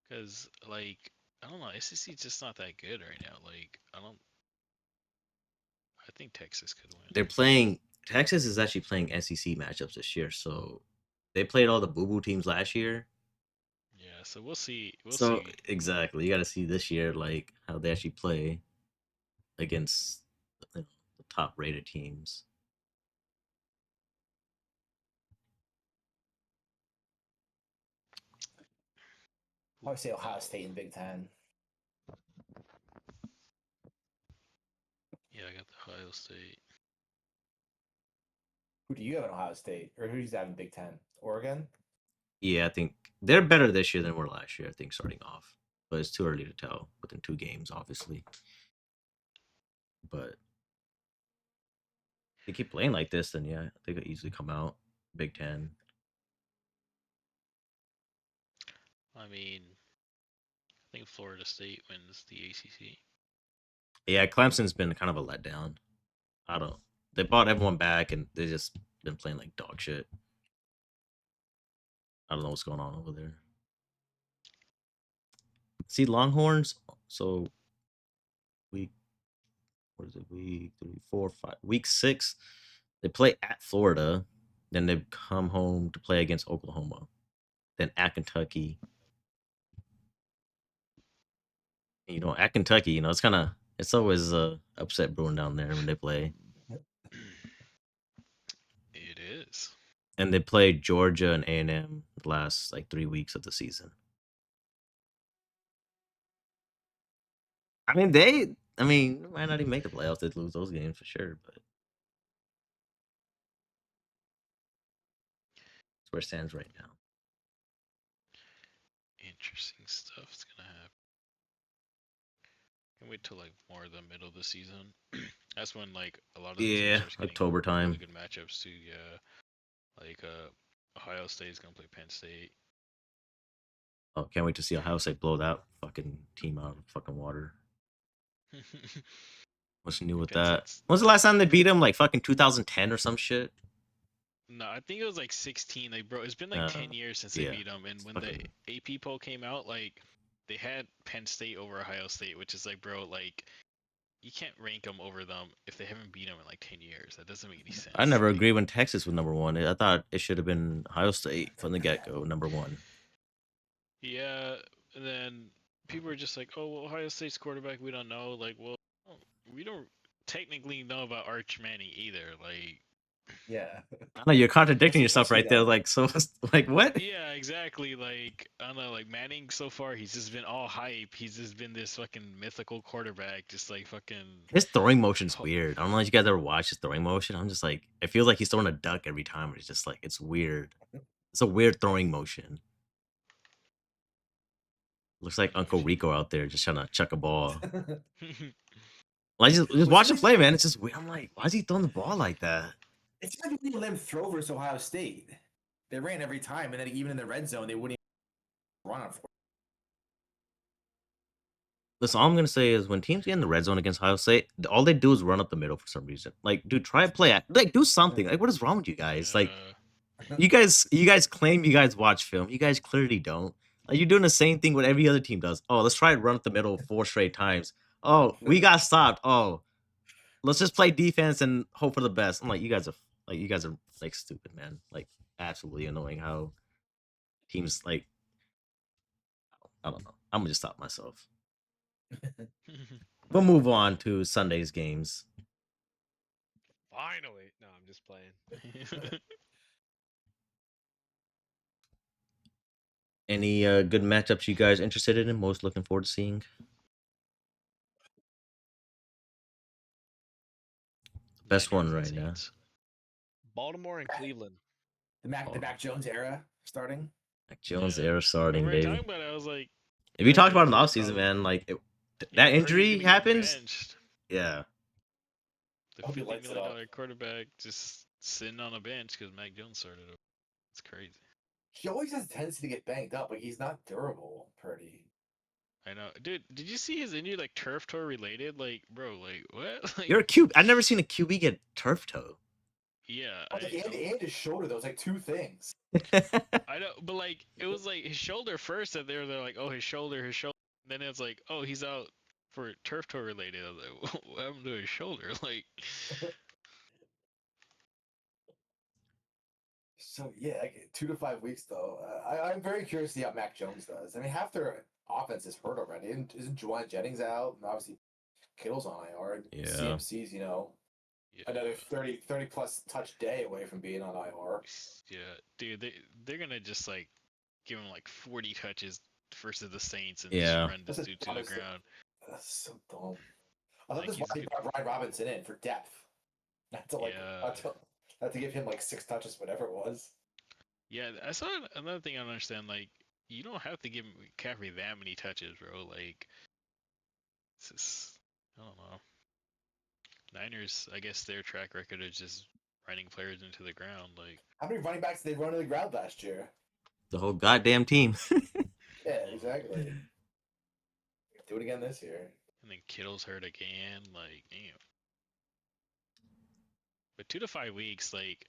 because like I don't know, SEC is just not that good right now. Like I think Texas could win.
They're playing Texas is actually playing SEC matchups this year, so they played all the boo boo teams last year.
Yeah, so we'll see. We'll
So
see.
exactly, you got to see this year like how they actually play against the top rated teams.
I would say Ohio State in Big Ten.
Yeah, I got the Ohio State.
Who do you have in Ohio State? Or who do you have in Big Ten? Oregon?
Yeah, I think they're better this year than were last year. I think starting off, but it's too early to tell within 2 games, obviously. But if they keep playing like this, then yeah, they could easily come out Big Ten.
I mean, I think Florida State wins the ACC.
Yeah, Clemson's been kind of a letdown. I don't. They brought everyone back, and they just been playing like dog shit. I don't know what's going on over there. See, Longhorns. So week, what is it? Week 3, 4, 5, week 6. They play at Florida, then they come home to play against Oklahoma, then at Kentucky. You know, at Kentucky, you know, it's always upset brewing down there when they play.
It is.
And they play Georgia and A&M the last like 3 weeks of the season. I mean, they might not even make the playoffs. They'd lose those games for sure, but that's where it stands right now.
Interesting stuff's gonna happen. Can wait till like more of the middle of the season. That's when like a lot of the teams are getting
October time.
really good matchups too. Yeah, like Ohio State is gonna play Penn State.
Oh, can't wait to see Ohio State blow that fucking team out of the fucking water. What's new with
Penn
that?
State's-
When's the last time they beat them? Like fucking 2010 or some shit?
No, I think it was like 16. Like, bro, it's been like 10 years since they
yeah.
beat them. And when
fucking-
the AP poll came out, like, they had Penn State over Ohio State, which is like, bro, like, you can't rank them over them if they haven't beat them in like 10 years. That doesn't make any sense.
I never
Like,
agreed when Texas was number 1. I thought it should have been Ohio State from the get go, number 1.
Yeah, and then people are just like, oh, well, Ohio State's quarterback, we don't know. Like, well, we don't technically know about Arch Manning either. Like,
Yeah.
I know you're contradicting
We'll
yourself
see
right there.
that.
Like, so, like, what?
Yeah, exactly. Like I don't know, like Manning so far, he's just been all hype. He's just been this fucking mythical quarterback, just like fucking.
His throwing motion's
Ho-
weird. I don't know if you guys ever watched his throwing motion. I'm just like, it feels like he's throwing a duck every time. It's just like, it's weird. It's a weird throwing motion. Looks like Uncle Rico out there just trying to chuck a ball. Like, just watch him play, man. It's just weird. I'm like, why is he throwing the ball like that?
It's like we didn't let him throw versus Ohio State. They ran every time, and then even in the red zone, they wouldn't even run on for.
Listen, all I'm gonna say is when teams get in the red zone against Ohio State, all they do is run up the middle for some reason. Like, dude, try and play. Like, do something. Like, what is wrong with you guys? Like, you guys claim you guys watch film. You guys clearly don't. Like, you're doing the same thing what every other team does. Oh, let's try and run up the middle 4 straight times. Oh, we got stopped. Oh, let's just play defense and hope for the best. I'm like, you guys are like stupid, man. Like, absolutely annoying how teams like. I don't know. I'm gonna just stop myself. We'll move on to Sunday's games.
Finally. No, I'm just playing.
Any good matchups you guys interested in? Most looking forward to seeing? Best one
Niners and
right now.
Saints.
Baltimore and Cleveland.
The Mac Jones era starting.
Like Jones
Yeah.
era starting,
Remember
baby.
talking about it, I was like,
If you talked about it in the
Jones
offseason,
probably-
man, like
yeah,
that
I heard he's
injury
gonna get
happens.
benched.
Yeah.
The
I hope he
$50
lights it
million
up.
quarterback just sitting on a bench because Mac Jones started over. It's crazy.
He always has a tendency to get banged up. Like he's not durable, Purdy.
I know, dude. Did you see his injury like turf toe related? Like, bro, like what? Like,
You're a QB. I've never seen a QB get turf toe.
yeah,
Like, and his shoulder, though, it's like two things.
I know, but like it was like his shoulder first, and they're like, oh, his shoulder. Then it's like, oh, he's out for turf toe related. I was like, what happened to his shoulder? Like,
So yeah, like 2 to 5 weeks though. I'm very curious to see how Mac Jones does. I mean, half their offense is hurt already. Isn't Juwan Jennings out? And obviously, Kittle's on IR.
Yeah.
CMC's,
yeah,
another 30 plus touch day away from being on IR.
yeah, dude. They're gonna just like give him like 40 touches versus the Saints and
Yeah.
just run this
That's
dude to the
honestly-
ground.
That's so dumb. I thought
Like,
this
he's
why he
good.
brought Brian Robinson in for depth. Not to like,
Yeah.
not to give him like 6 touches, whatever it was.
Yeah, I saw another thing I don't understand. Like, you don't have to give McCaffrey that many touches, bro. Like, it's just, I don't know. Niners, I guess their track record is just running players into the ground. Like,
How many running backs did they run to the ground last year?
The whole goddamn team.
Yeah, exactly. Do it again this year.
and then Kittle's hurt again. Like, damn. But 2 to 5 weeks, like,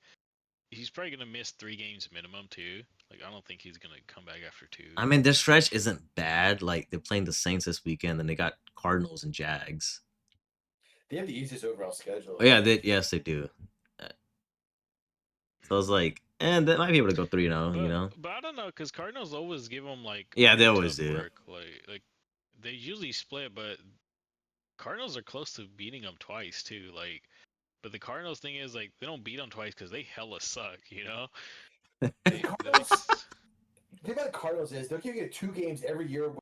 he's probably gonna miss 3 games minimum too. Like, I don't think he's gonna come back after 2.
I mean, their stretch isn't bad. Like, they're playing the Saints this weekend, and they got Cardinals and Jags.
They have the easiest overall schedule.
Oh yeah, yes they do. So I was like, and they might be able to go 3-0. You know.
But I don't know, cause Cardinals always give them like
Yeah, they
very
always
tough
do.
work. Like they usually split, but Cardinals are close to beating them twice too. Like, but the Cardinals thing is like they don't beat them twice because they hella suck. You know. They
Cardinals-
just-
The thing about the Cardinals is they're gonna get 2 games every year. Where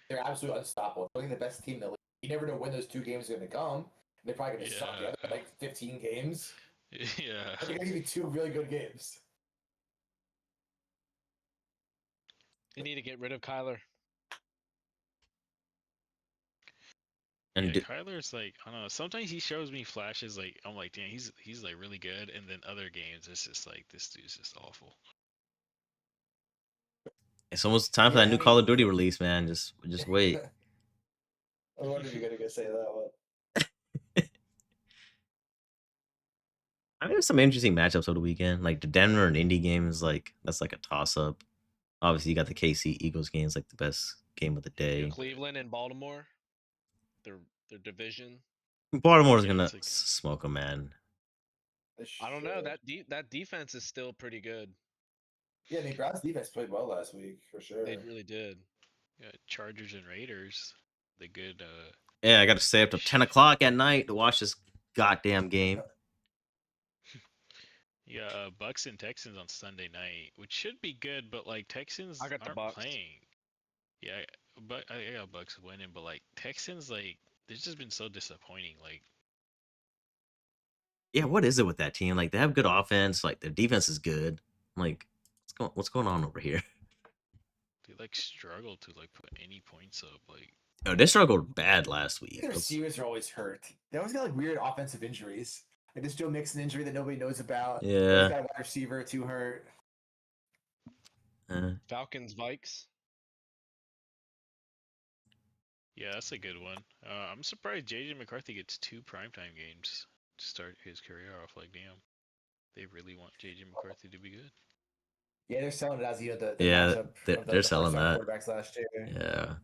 they're absolutely unstoppable. They're the best team in the league. You never know when those 2 games are gonna come. They're probably gonna suck the
Yeah.
other like 15 games.
yeah.
They're gonna give you 2 really good games.
You need to get rid of Kyler.
And
Yeah,
do-
Kyler's like, I don't know. Sometimes he shows me flashes like I'm like, damn, he's like really good, and then other games it's just like this dude's just awful.
it's almost time for
Yeah,
that
I
new
mean-
Call of Duty release, man. Just wait.
I wonder if you're gonna go say that one.
I mean, there's some interesting matchups over the weekend. Like the Denver and Indy game is like that's like a toss up. Obviously, you got the KC Eagles game is like the best game of the day.
Cleveland and Baltimore. Their division.
Baltimore's
Yeah,
gonna
it's like-
smoke a man.
I don't know.
Should.
That defense is still pretty good.
Yeah, I mean Browns defense played well last week for sure.
They really did.
Yeah, Chargers and Raiders, the good.
Yeah, I got to stay up till 10 o'clock at night to watch this goddamn game.
Yeah, Bucks and Texans on Sunday night, which should be good, but like Texans
I got the
aren't
Bucks.
playing. Yeah, but I got Bucks winning, but like Texans, like they've just been so disappointing. Like
Yeah, what is it with that team? Like they have good offense, like their defense is good. Like what's going on over here?
they like struggle to like put any points up. Like
Oh, they struggled bad last week.
Their receivers are always hurt. They always got like weird offensive injuries. Like this Joe Mixon injury that nobody knows about. They always
Yeah.
got a wide receiver or two hurt.
Falcons, Vikes.
yeah, that's a good one. I'm surprised JJ McCarthy gets 2 primetime games to start his career off. Like damn, they really want JJ McCarthy to be good.
Yeah, they're selling it as the
Yeah,
matchup
they're-
of
they're
the
selling
first-round
that.
quarterbacks last year.
Yeah.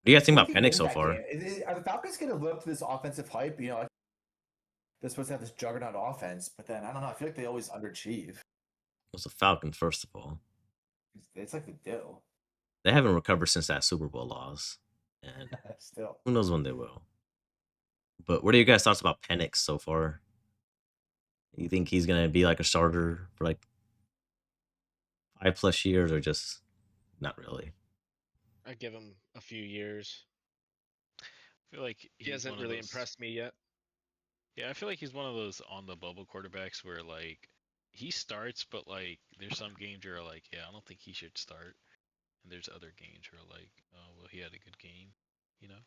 What do you guys think
What
about
do you
Penix so
win that
far?
game? Are the Falcons going to live up to this offensive hype? You know, like, they're supposed to have this juggernaut offense, but then I don't know. I feel like they always underachieve.
It's the Falcons, first of all.
It's like the deal.
They haven't recovered since that Super Bowl loss, and
Still,
who knows when they will. But what are you guys' thoughts about Penix so far? You think he's gonna be like a starter for like 5+ years, or just not really?
I give him a few years.
I feel like
He hasn't really impressed me yet.
Yeah, I feel like he's one of those on the bubble quarterbacks where like he starts, but like there's some games where like, yeah, I don't think he should start, and there's other games where like, oh well, he had a good game, you know.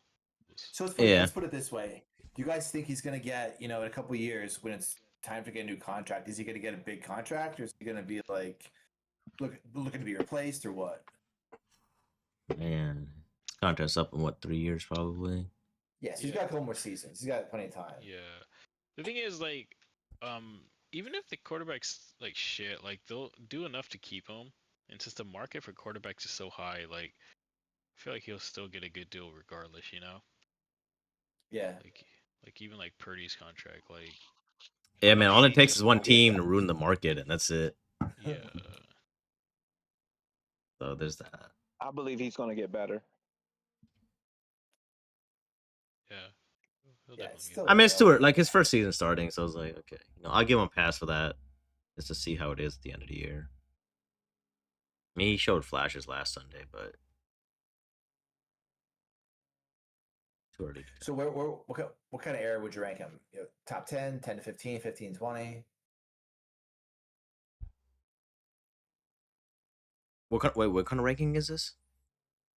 so it's funny.
Yeah.
Let's put it this way: do you guys think he's going to get, in a couple of years when it's time to get a new contract? Is he going to get a big contract, or is he going to be like looking to be replaced, or what?
Man, his contract's up in what, 3 years probably.
Yes, he's
Yeah.
got a couple more seasons. He's got plenty of time.
Yeah, the thing is like, even if the quarterback's like shit, like they'll do enough to keep him, and since the market for quarterbacks is so high, like I feel like he'll still get a good deal regardless, you know.
Yeah.
Like even like Purdy's contract, like
Yeah, man. All it takes is one
Yeah.
team to ruin the market, and that's it.
yeah,
So there's that.
I believe he's going to get better.
yeah. He'll
Yeah,
definitely
it's
get
still-
I mean, it's Stewart, like his first season starting, so I was like, okay, I'll give him a pass for that, just to see how it is at the end of the year. I mean, he showed flashes last Sunday, but too early. to
So
tell.
what kind of era would you rank him? Top 10, 10 to 15, 15, 20?
What kind of ranking is this?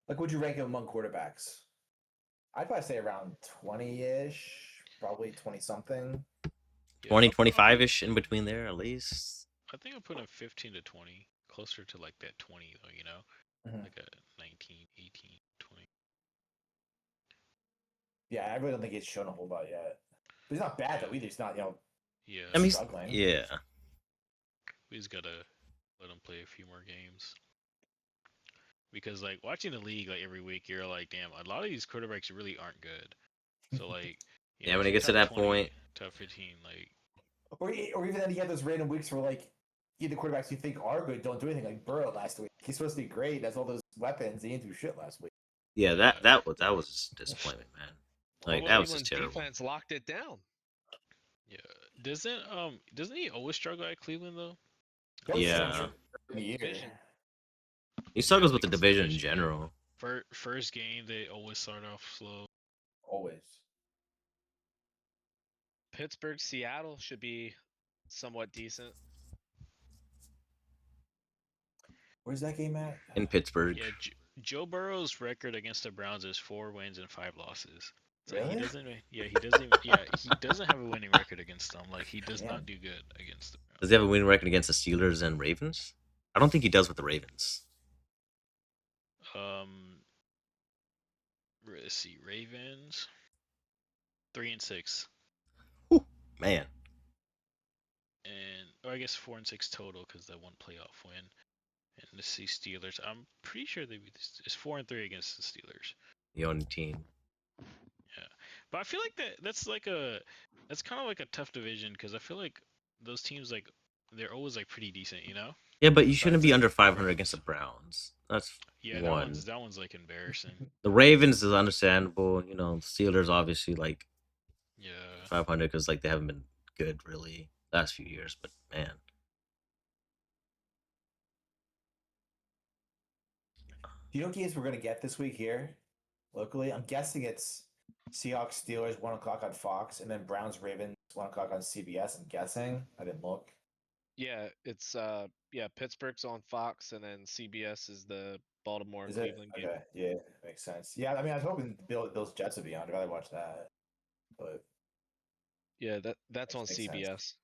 Like, would you rank him among quarterbacks? I'd probably say around 20-ish, probably 20-something.
Yeah,
20,
I'll put him-
25-ish in between there at least.
I think I'll put him 15 to 20, closer to like that 20 though, you know,
Mhm.
like a 19, 18, 20.
Yeah, I really don't think he's shown a whole lot yet. But he's not bad, though, either. He's not,
Yeah,
I mean,
struggling.
yeah.
we just gotta let him play a few more games. Because like watching the league like every week, you're like, damn, a lot of these quarterbacks really aren't good. So like, you
Yeah,
know,
when
if
it
you're
gets to
top
that
20,
point.
top 15, like,
Or even then, you have those random weeks where, like, the quarterbacks you think are good don't do anything. Like Burrow last week. He's supposed to be great. Has all those weapons. He didn't do shit last week.
Yeah, that was a disappointment, man. Like that was
Cleveland's
just terrible.
defense locked it down.
yeah. Doesn't he always struggle at Cleveland though?
That was
Yeah.
such a year.
Division.
He struggles with the
because
division in
division, yeah.
general.
First game they always start off slow.
Always.
Pittsburgh, Seattle should be somewhat decent.
Where's that game at?
In Pittsburgh.
Yeah, Joe Burrow's record against the Browns is 4 wins and 5 losses. So
Really?
he doesn't. Yeah, he doesn't. Yeah, he doesn't have a winning record against them. Like he does
Damn.
not do good against the Browns.
Does he have a winning record against the Steelers and Ravens? I don't think he does with the Ravens.
Let's see, Ravens 3-6,
Man.
and or I guess 4-6 total because that one playoff win. And let's see, Steelers. I'm pretty sure they beat it's 4-3 against the Steelers.
The only team.
But I feel like that's kind of like a tough division because I feel like those teams like they're always like pretty decent, you know?
Yeah, but you shouldn't be
Besides,
under
like,
500
Ravens.
against the Browns. That's
Yeah,
one.
that one's like embarrassing.
The Ravens is understandable. Steelers obviously like
Yeah.
500 because like they haven't been good really last few years, but man.
Do you know what games we're gonna get this week here locally? I'm guessing it's Seahawks Steelers 1 o'clock on Fox, and then Browns Ravens 1 o'clock on CBS. I'm guessing. I didn't look.
Yeah, it's Pittsburgh's on Fox, and then CBS is the Baltimore and
Is it
Cleveland game.
okay? Yeah, makes sense. Yeah, I mean, I was hoping Bills Jets would be on. I'd rather watch that, but
Yeah, that's on
makes sense.
CBS.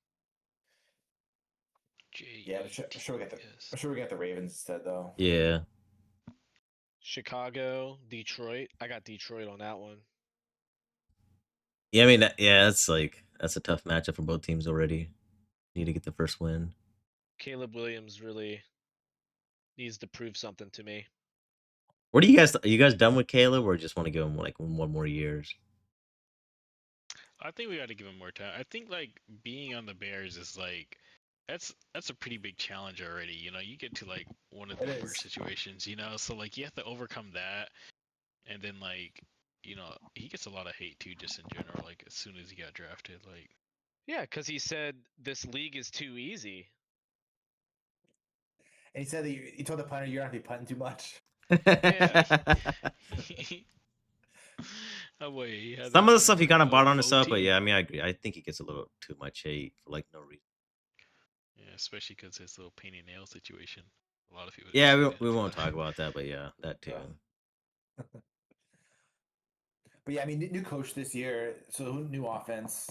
Yeah, I'm sure we get the
JETS.
I'm sure we get the Ravens instead, though.
Yeah.
Chicago, Detroit. I got Detroit on that one.
Yeah, I mean, that's a tough matchup for both teams already. Need to get the first win.
Caleb Williams really needs to prove something to me.
What do you guys? Are you guys done with Caleb, or just want to give him like one more years?
I think we got to give him more time. I think like being on the Bears is like that's a pretty big challenge already. You know, you get to like one of the
It
worst
is.
situations. You know, so like you have to overcome that, and then like he gets a lot of hate too, just in general. Like as soon as he got drafted, like
Yeah, because he said this league is too easy.
And he said that you told the punter you're not to be punting too much.
oh boy, he had
Some
that
of the stuff he
punter
kind of
for
brought on himself, but
OT.
yeah, I mean, I agree. I think he gets a little too much hate for like no reason.
Yeah, especially because his little painting nail situation. A lot of people.
Yeah,
just
we,
hate him
we
for
won't
that.
talk about that, but yeah, that too.
But yeah, I mean, new coach this year, so new offense.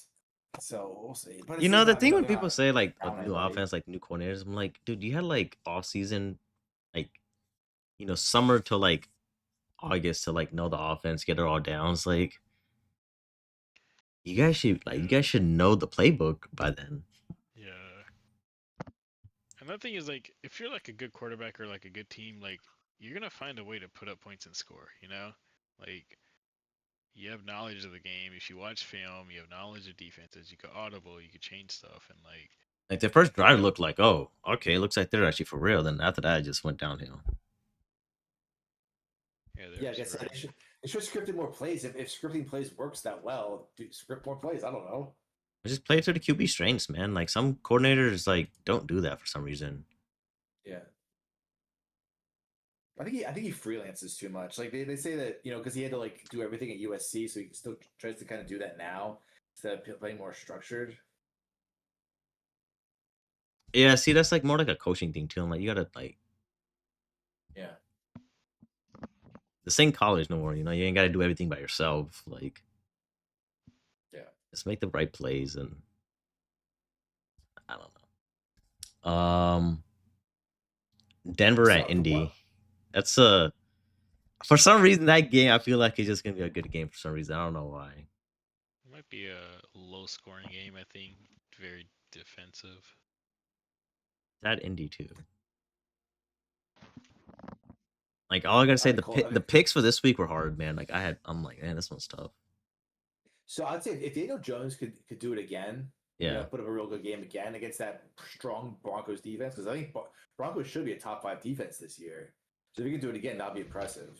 So we'll see. But
You
it
know,
seems
the
like
thing
they're
when people
not
say like a
down
new
anybody.
offense, like new coordinators, I'm like, dude, you had like all season, like, summer to like August to like know the offense, get it all down. It's like you guys should know the playbook by then.
Yeah. Another thing is like if you're like a good quarterback or like a good team, like you're gonna find a way to put up points and score. You know, like you have knowledge of the game. If you watch film, you have knowledge of defenses. You could audible. You could change stuff, and
Like the first drive looked like, oh, okay, looks like they're actually for real. Then after that, it just went downhill.
yeah,
Yeah, I
there's
guess
right.
they should scripted more plays. If scripting plays works that well, do script more plays. I don't know.
Just play to the QB strengths, man. Like some coordinators like don't do that for some reason.
Yeah. I think he freelances too much. Like they say that, because he had to like do everything at USC, so he still tries to kind of do that now instead of playing more structured.
Yeah, see, that's like more like a coaching thing too. I'm like, you gotta like
Yeah.
this ain't college no more. You ain't gotta do everything by yourself. Like,
Yeah.
just make the right plays, and I don't know. Denver at
So,
Indy.
what-
That's for some reason that game I feel like it's just gonna be a good game for some reason. I don't know why.
It might be a low scoring game. I think very defensive.
That Indy too. Like all I gotta say, the picks for this week were hard, man. Like I'm like, man, this one's tough.
So I'd say if Daniel Jones could do it again,
Yeah.
put up a real good game again against that strong Broncos defense, because I think Broncos should be a top 5 defense this year. So if he can do it again, that'd be impressive.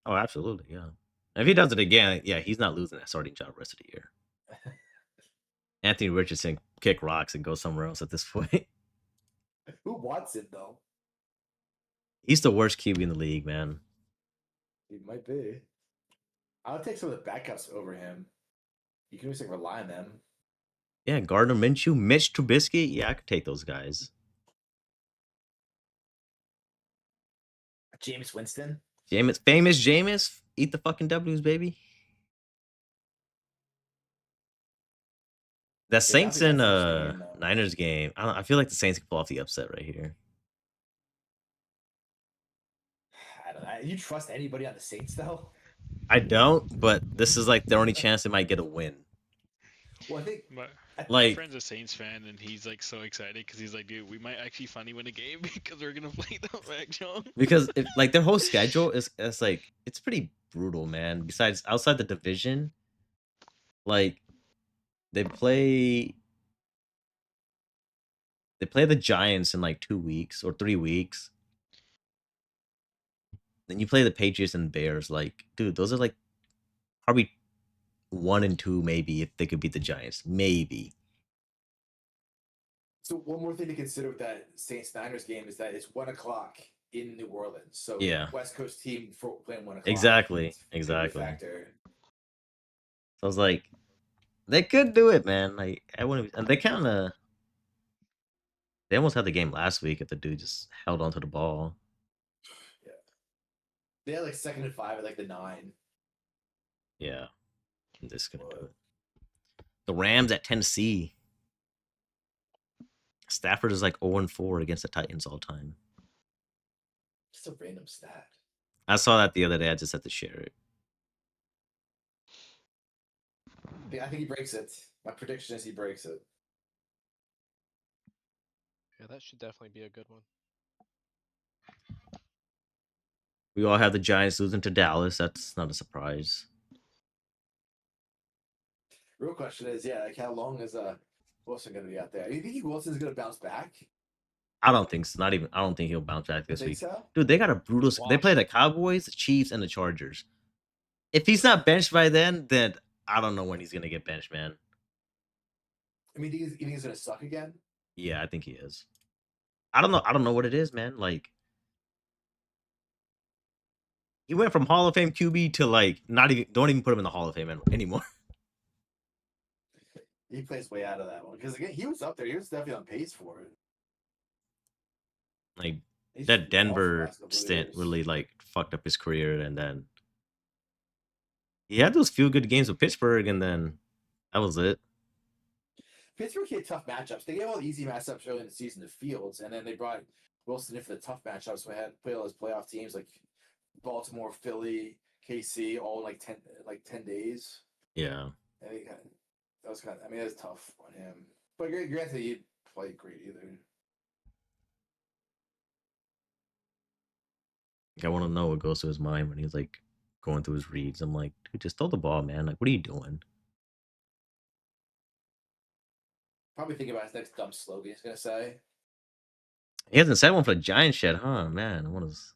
Oh, absolutely, yeah. And if he does it again, yeah, he's not losing that starting job the rest of the year. Anthony Richardson kick rocks and go somewhere else at this point.
Who wants it though?
He's the worst QB in the league, man.
He might be. I would take some of the backups over him. You can always rely on them.
Yeah, Gardner Minshew, Mitch Trubisky. Yeah, I could take those guys.
Jameis Winston.
Famous Jameis. Eat the fucking W's, baby. That Saints and Niners game. I feel like the Saints can pull off the upset right here.
I don't know. You trust anybody on the Saints though?
I don't, but this is like the only chance they might get a win.
Well, I think
my friend's a Saints fan, and he's like so excited because he's like, dude, we might actually finally win a game because we're gonna play the Mac Jones.
Because like their whole schedule is like it's pretty brutal, man. Besides outside the division, like they play the Giants in like 2 weeks or 3 weeks. Then you play the Patriots and Bears. Like, dude, those are like probably 1 and 2 maybe if they could beat the Giants. Maybe.
So one more thing to consider with that Saints Niners game is that it's 1:00 in New Orleans. So
Yeah.
West Coast team for playing 1:00.
Exactly.
It's gonna be a
Exactly.
factor.
So I was like, they could do it, man. Like I wouldn't. And they almost had the game last week if the dude just held onto the ball.
They had like 2nd and 5 at like the 9.
Yeah, this gonna do it. The Rams at Tennessee. Stafford is like 0-4 against the Titans all time.
Just a random stat.
I saw that the other day. I just had to share it.
I think he breaks it. My prediction is he breaks it.
Yeah, that should definitely be a good one.
We all have the Giants losing to Dallas. That's not a surprise.
Real question is, like how long is Wilson gonna be out there? You think Wilson's gonna bounce back?
I don't think so. I don't think he'll bounce back this
Think
week.
so?
Dude, they got a brutal. They play the Cowboys, the Chiefs, and the Chargers. If he's not benched by then I don't know when he's gonna get benched, man.
I mean, you think he's gonna suck again?
Yeah, I think he is. I don't know what it is, man. Like he went from Hall of Fame QB to like don't even put him in the Hall of Fame anymore.
He plays way out of that one because again, he was up there. He was definitely on pace for it.
Like
He's
that
been awful the
Denver
last couple of
stint
years.
really like fucked up his career, and then he had those few good games with Pittsburgh, and then that was it.
Pittsburgh had tough matchups. They gave all the easy matchups early in the season to Fields, and then they brought Wilson in for the tough matchups. We had played all those playoff teams like Baltimore, Philly, KC, all in like 10 days.
Yeah.
And that was kind of, I mean, it was tough on him. But granted, he didn't play great either.
I want to know what goes through his mind when he's like going through his reads. I'm like, dude, just throw the ball, man. Like, what are you doing?
Probably thinking about his next dumb slogan he's gonna say.
He hasn't said one for the Giants yet, huh? Man, what is?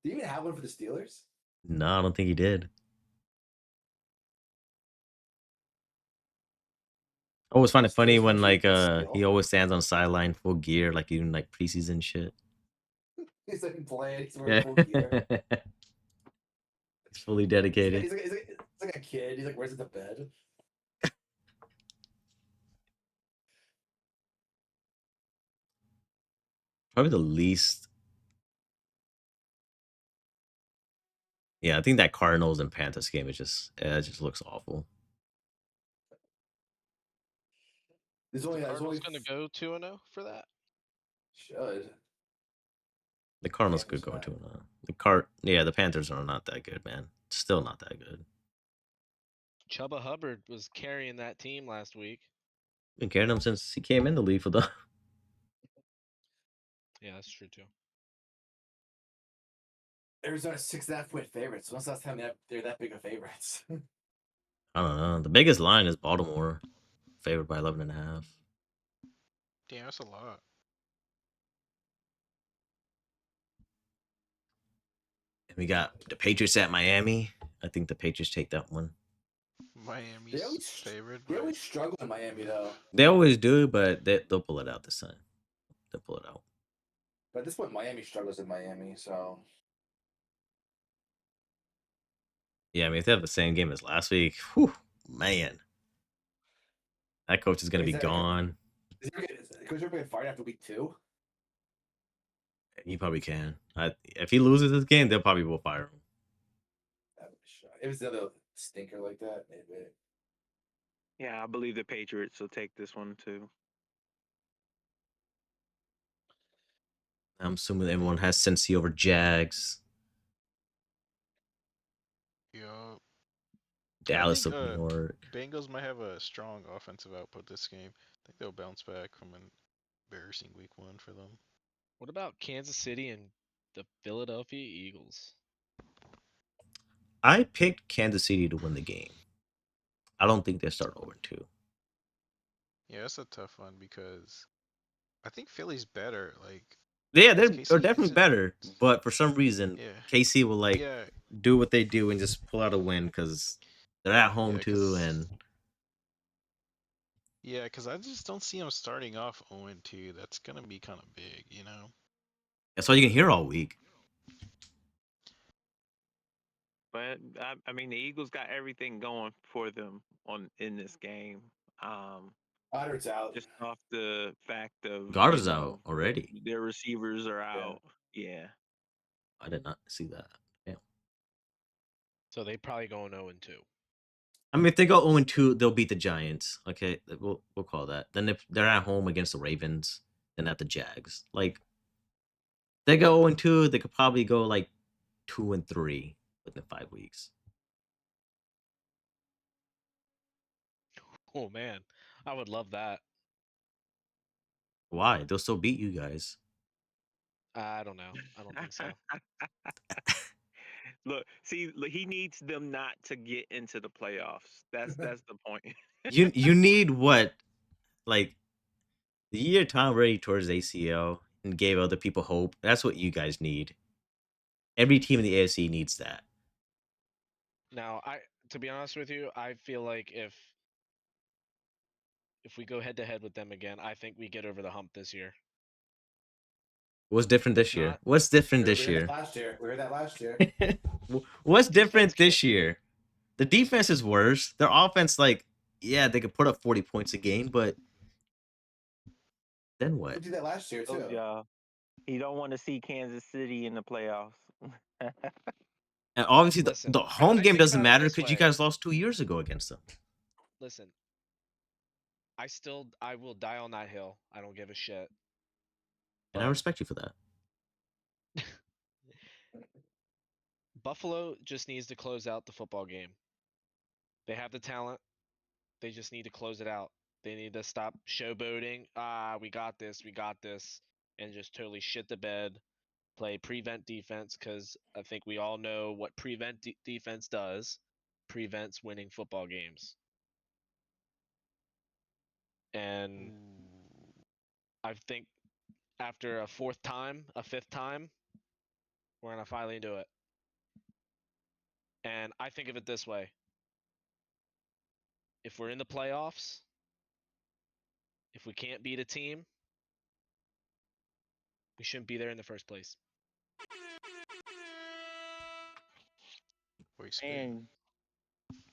Do you even have one for the Steelers?
No, I don't think he did. I always find it funny when like he always stands on the sideline full gear, like even like preseason shit.
He's like playing. He's wearing full gear.
He's fully dedicated.
He's like a kid. He's like, where's the bed?
Probably the least. Yeah, I think that Cardinals and Panthers game is it just looks awful.
There's only
Cardinals gonna go 2-0 for that.
Should.
The Cardinals could go into the Panthers are not that good, man. Still not that good.
Chuba Hubbard was carrying that team last week.
Been carrying him since he came in the league for the.
Yeah, that's true too.
Arizona's 6.5-point favorites. When's the last time they're that big of favorites?
I don't know. The biggest line is Baltimore, favored by 11.5.
Damn, that's a lot.
And we got the Patriots at Miami. I think the Patriots take that one.
Miami's favored.
They always struggle in Miami though.
They always do, but they'll pull it out this time. They'll pull it out.
But at this point, Miami struggles in Miami, so.
Yeah, I mean, if they have the same game as last week, whew, man, that coach is gonna be gone.
Is Coach ever get fired after week 2?
He probably can. If he loses this game, they'll probably will fire him.
If it's another stinker like that, maybe.
Yeah, I believe the Patriots will take this one too.
I'm assuming everyone has Cincy over Jags.
Yup.
Dallas over New York.
Bengals might have a strong offensive output this game. I think they'll bounce back from an embarrassing week 1 for them.
What about Kansas City and the Philadelphia Eagles?
I picked Kansas City to win the game. I don't think they start 0-2.
Yeah, that's a tough one because I think Philly's better. Like,
yeah, they're definitely better, but for some reason, KC will do what they do and just pull out a win because They're at home
Yeah,
too,
'cause-
and
Yeah, because I just don't see him starting off 0-2. That's gonna be kind of big, you know.
that's all you can hear all week.
But I mean, the Eagles got everything going for them in this game.
Goddard's out.
Just off the fact of
Goddard's out already.
their receivers are
Yeah.
out. Yeah.
I did not see that. Damn.
So they probably going 0-2.
I mean, if they go 0-2, they'll beat the Giants. Okay, we'll call that. Then if they're at home against the Ravens, then at the Jags. Like they go 0-2, they could probably go like 2-3 within 5 weeks.
Oh man, I would love that.
Why? They'll still beat you guys.
I don't know. I don't think so.
Look, he needs them not to get into the playoffs. That's the point.
You need what? Like the year Tom Brady towards ACL and gave other people hope. That's what you guys need. Every team in the AFC needs that.
Now, to be honest with you, I feel like if we go head to head with them again, I think we get over the hump this year.
What's different this
If
year?
not-
What's different
We
this
heard
year?
that last year. We heard that last year.
What's different
Defense
this year? The defense is worse. Their offense, like, yeah, they could put up 40 points a game, but then
We
what?
did that last year
Told
too.
y'all, he don't want to see Kansas City in the playoffs.
And obviously,
Listen,
the home
I
game
think
doesn't
about it
matter
this
because you
way.
guys lost 2 years ago against them.
Listen, I will die on that hill. I don't give a shit.
And I
But
respect you for that.
Buffalo just needs to close out the football game. They have the talent. They just need to close it out. They need to stop showboating. We got this, and just totally shit the bed. Play prevent defense because I think we all know what prevent defense does. Prevents winning football games. And I think after a fifth time, we're gonna finally do it. And I think of it this way: if we're in the playoffs, if we can't beat a team, we shouldn't be there in the first place.
Boy, spit.
And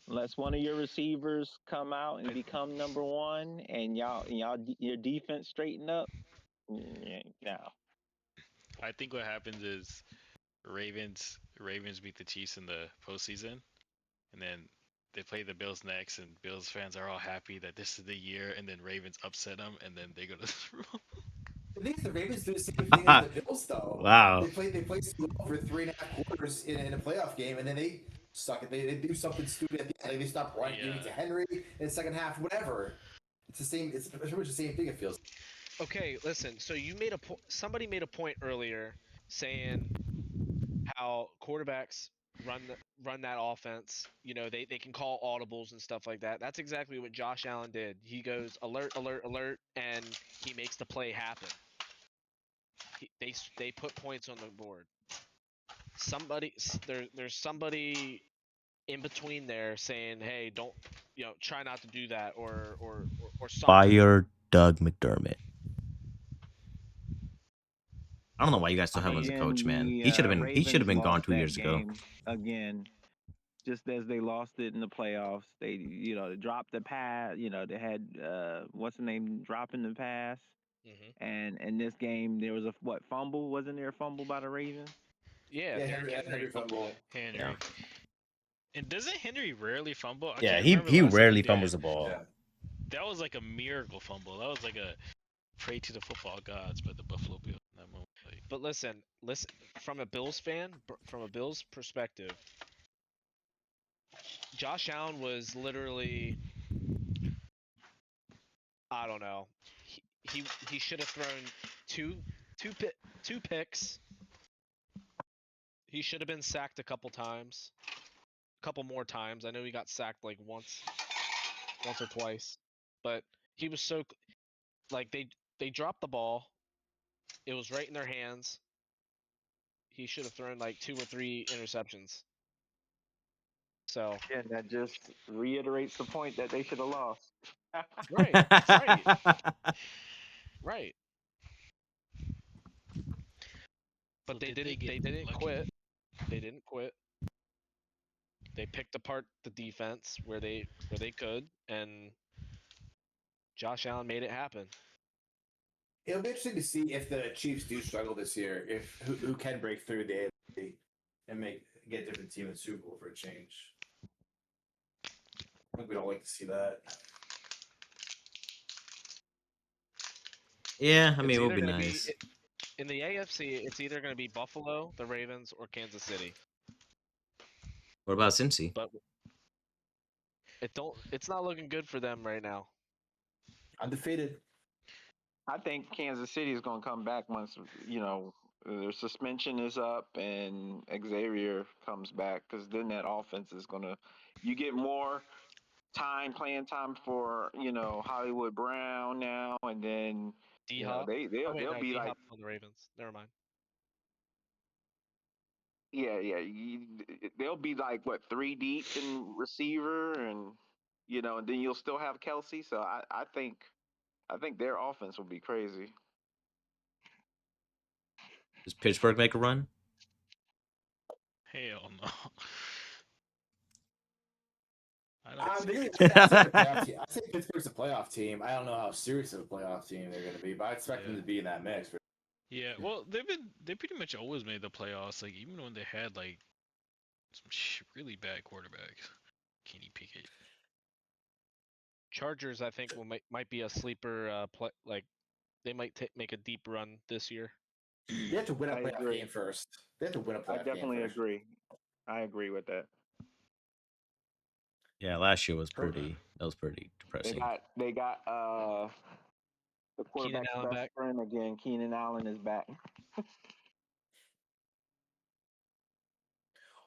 unless one of your receivers come out and become number one, and your defense straighten up, no.
I think what happens is Ravens beat the Chiefs in the postseason, and then they play the Bills next, and Bills fans are all happy that this is the year, and then Ravens upset them, and then they go to the Super Bowl.
I think the Ravens do the same thing as the Bills, though.
Wow.
They play so well for 3.5 quarters in a playoff game, and then they suck it. They do something stupid at the end. Like they stop running, giving it to Henry in the second half, whatever. It's the same. It's pretty much the same thing. It feels.
Okay, listen. So you made somebody made a point earlier saying how quarterbacks run that offense. You know, they can call audibles and stuff like that. That's exactly what Josh Allen did. He goes alert, alert, alert, and he makes the play happen. They put points on the board. There's somebody in between there saying, "Hey, don't try not to do that," or something.
Fire Doug McDermott. I don't know why you guys still have him as a coach, man. He should have been. He should have been gone 2 years ago.
Again, just as they lost it in the playoffs, they they dropped the pass. They had what's the name dropping the pass, and in this game there was a fumble? Wasn't there a fumble by the Ravens?
Yeah,
Henry fumble.
Henry.
Yeah.
And doesn't Henry rarely fumble? I
Yeah,
can't
he
remember the last time
rarely
did.
fumbles the ball.
Yeah.
That was like a miracle fumble. That was like a pray to the football gods by the Buffalo Bills in that moment. Like,
but listen, from a Bills fan, from a Bills perspective, Josh Allen was literally, I don't know, he should have thrown two picks. He should have been sacked a couple more times. I know he got sacked like once or twice, but he was so like they dropped the ball. It was right in their hands. He should have thrown like 2 or 3 interceptions. So
And that just reiterates the point that they should have lost.
right, right. But
So
they
did they
didn't.
get
They didn't
lucky?
quit. They didn't quit. They picked apart the defense where they could, and Josh Allen made it happen.
It'll be interesting to see if the Chiefs do struggle this year, if who can break through the AFC and get a different team in the Super Bowl for a change. I think we'd all like to see that.
Yeah, I
It's
mean, it would
either
be
going to
nice.
be in the AFC. It's either going to be Buffalo, the Ravens, or Kansas City.
What about Cincy?
But it's not looking good for them right now.
Undefeated.
I think Kansas City is going to come back once their suspension is up and Xavier comes back, because then that offense is going to. You get more playing time for Hollywood Brown now, and then
D Hop.
they'll
No,
be
D
like.
Hop on the Ravens. Never mind.
Yeah, they'll be like what, 3 deep in receiver, and and then you'll still have Kelsey. So I think their offense will be crazy.
Does Pittsburgh make a run?
Hell no. I don't
I
see
think
it.
I think I think Pittsburgh's a playoff team. I don't know how serious of a playoff team they're going to be, but I expect them
Yeah.
to be in that mix.
Yeah, well, they pretty much always made the playoffs. Like even when they had like some really bad quarterbacks, Kenny Pickett.
Chargers, I think, might be a sleeper play. Like they might make a deep run this year.
They have to win a
I
playoff
agree.
game first. They have to win a
I
playoff game
definitely
first.
agree. I agree with that.
Yeah, last year was pretty. That was pretty depressing.
They got the quarterback's
Allen
best
back.
friend again. Keenan Allen is back.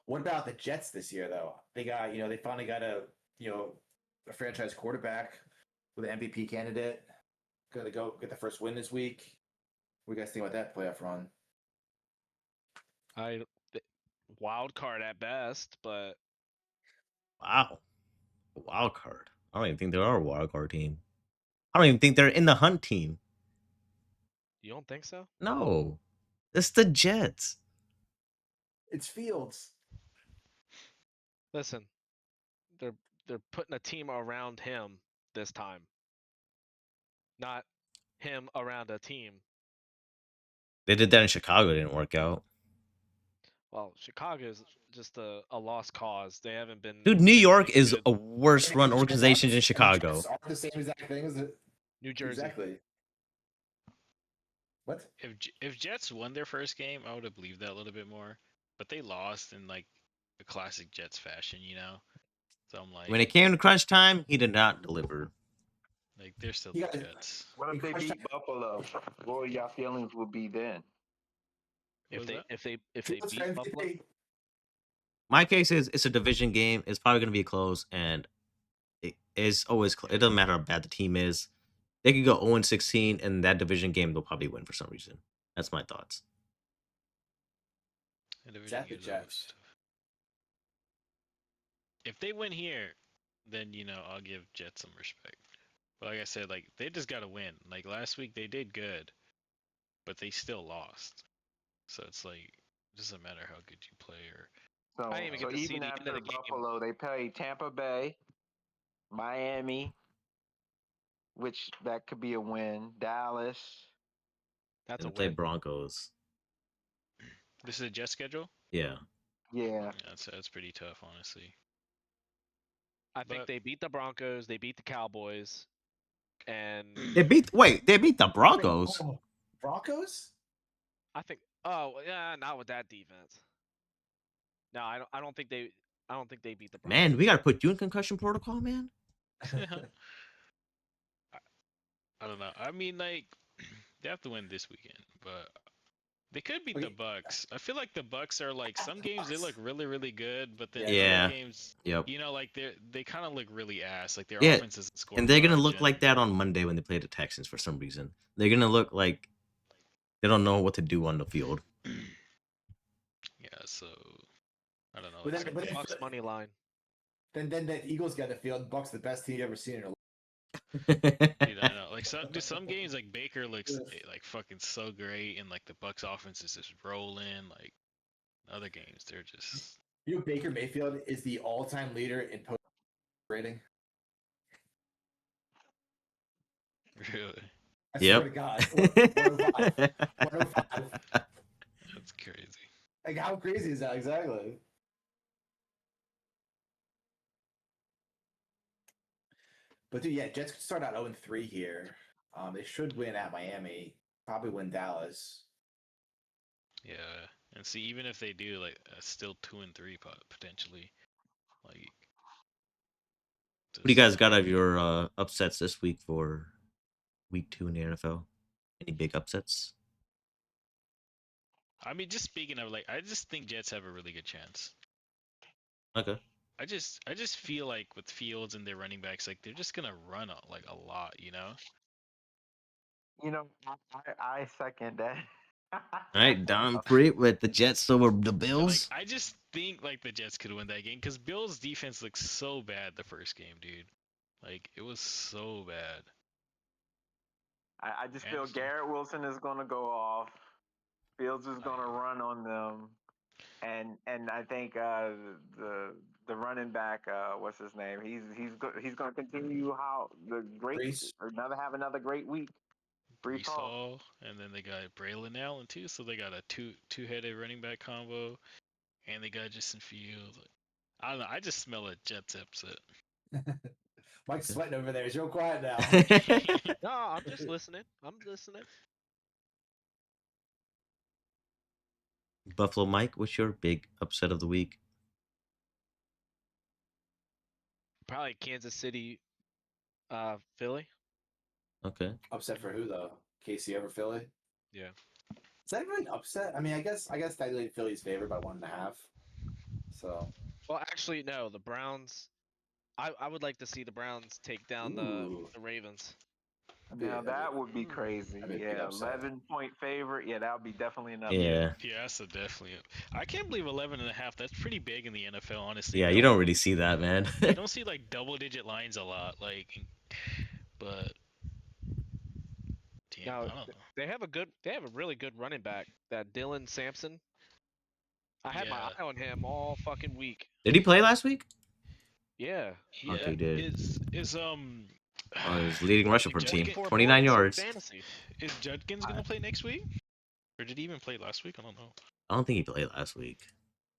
What about the Jets this year, though? They got, they finally got a franchise quarterback with an MVP candidate. Going to go get the first win this week. What do you guys think about that playoff run?
Wild card at best, but
Wow, a wild card. I don't even think they are a wild card team. I don't even think they're in the hunt team.
you don't think so?
No, it's the Jets.
It's Fields.
Listen, they're putting a team around him this time, not him around a team.
They did that in Chicago. It didn't work out.
Well, Chicago is just a lost cause. They haven't been.
Dude, New York is
good.
a worse run organization than Chicago.
Are the same exact thing as
New Jersey.
Exactly. What?
If Jets won their first game, I would have believed that a little bit more. But they lost in like a classic Jets fashion, So I'm like,
When it came to crunch time, he did not deliver.
like they're still
You
the
guys-
Jets.
What if they beat Buffalo? What would y'all feelings would be then?
What was that?
If they
Fields
beat
fans,
Buffalo,
My case is it's a division game. It's probably going to be close, and it is always close. It doesn't matter how bad the team is. They could go 0-16, and that division game they'll probably win for some reason. That's my thoughts.
And division
Jets, the
games are always
Jets.
tough. If they win here, then I'll give Jets some respect. But like I said, like they just got to win. Like last week they did good, but they still lost. So it's like it doesn't matter how good you play or
So,
I didn't even get to see
even
the end
after
of the game.
Buffalo, they play Tampa Bay, Miami, which that could be a win. Dallas.
That's
They
a
play
win.
Broncos.
this is a Jet schedule.
Yeah.
Yeah.
That's pretty tough, honestly.
I think
But-
they beat the Broncos. They beat the Cowboys, and
They beat the Broncos.
Oh, Broncos?
I think. Oh yeah, not with that defense. No, I don't think they. I don't think they beat the Broncos.
Man, we got to put you in concussion protocol, man.
I don't know. I mean, like they have to win this weekend, but they could beat the
Okay.
Bucks. I feel like the Bucks are like some games they look really, really good, but then
Yeah.
other games,
Yep.
like they kind of look really ass. Like their
Yeah,
offense isn't scoring.
And they're gonna
much,
look
and-
like that on Monday when they play the Texans for some reason. They're gonna look like they don't know what to do on the field.
Yeah, so I don't know.
But
it's
then-
gonna
but
be-
Bucks money line.
Then the Eagles get the field. Bucks the best team you ever seen in a
Dude, I know. Like some games, like Baker looks like fucking so great, and like the Bucks offense is just rolling. Like other games, they're just
You know, Baker Mayfield is the all-time leader in post rating.
really.
I
Yep.
swear to God, 105. 105.
That's crazy.
Like, how crazy is that exactly? But dude, yeah, Jets could start out 0-3 here. They should win at Miami. Probably win Dallas.
Yeah, and see, even if they do, like, still 2-3 potentially. Like,
What do you guys
just-
got out of your upsets this week for week 2 in the NFL? Any big upsets?
I mean, just speaking of, like, I just think Jets have a really good chance.
Okay.
I just feel like with Fields and their running backs, like they're just gonna run like a lot, you know.
You know, I second that.
All right, Don Pruitt with the Jets over the
And, like,
Bills.
I just think like the Jets could win that game because Bills' defense looked so bad the first game, dude. Like it was so bad.
I just feel
Anderson.
Garrett Wilson is going to go off. Fields is going to run on them, and I think the running back, what's his name? He's going to continue how the great
Brees.
or have another great week. Brees
Brees
Hall.
Hall, and then they got Braylon Allen too, so they got a two-headed running back combo, and they got Justin Fields. I don't know. I just smell a Jets upset.
Mike's sweating over there. He's real quiet now.
No, I'm just listening. I'm listening.
Buffalo Mike, what's your big upset of the week?
Probably Kansas City, Philly.
Okay.
Upset for who though? KC over Philly?
Yeah.
Is that really an upset? I mean, I guess technically Philly's favored by 1.5. So
Well, actually, no. The Browns. I would like to see the Browns take down
Ooh.
the Ravens.
Now that would be crazy.
that'd be a big
Yeah,
upset.
11-point favorite. Yeah, that would be definitely an upset.
Yeah.
Yeah, that's a definitely. I can't believe 11.5. That's pretty big in the NFL, honestly.
Yeah, you don't really see that, man.
You don't see like double-digit lines a lot, like, but damn,
Now
I don't know.
they have a really good running back, that Dylan Sampson. I had my
Yeah.
eye on him all fucking week.
Did he play last week?
Yeah.
Yeah,
Okay, did.
is
His leading rusher for the team.
Judkins-
29 yards.
Fantasy.
Is Judkins gonna play next week, or did he even play last week? I don't know.
I don't think he played last week.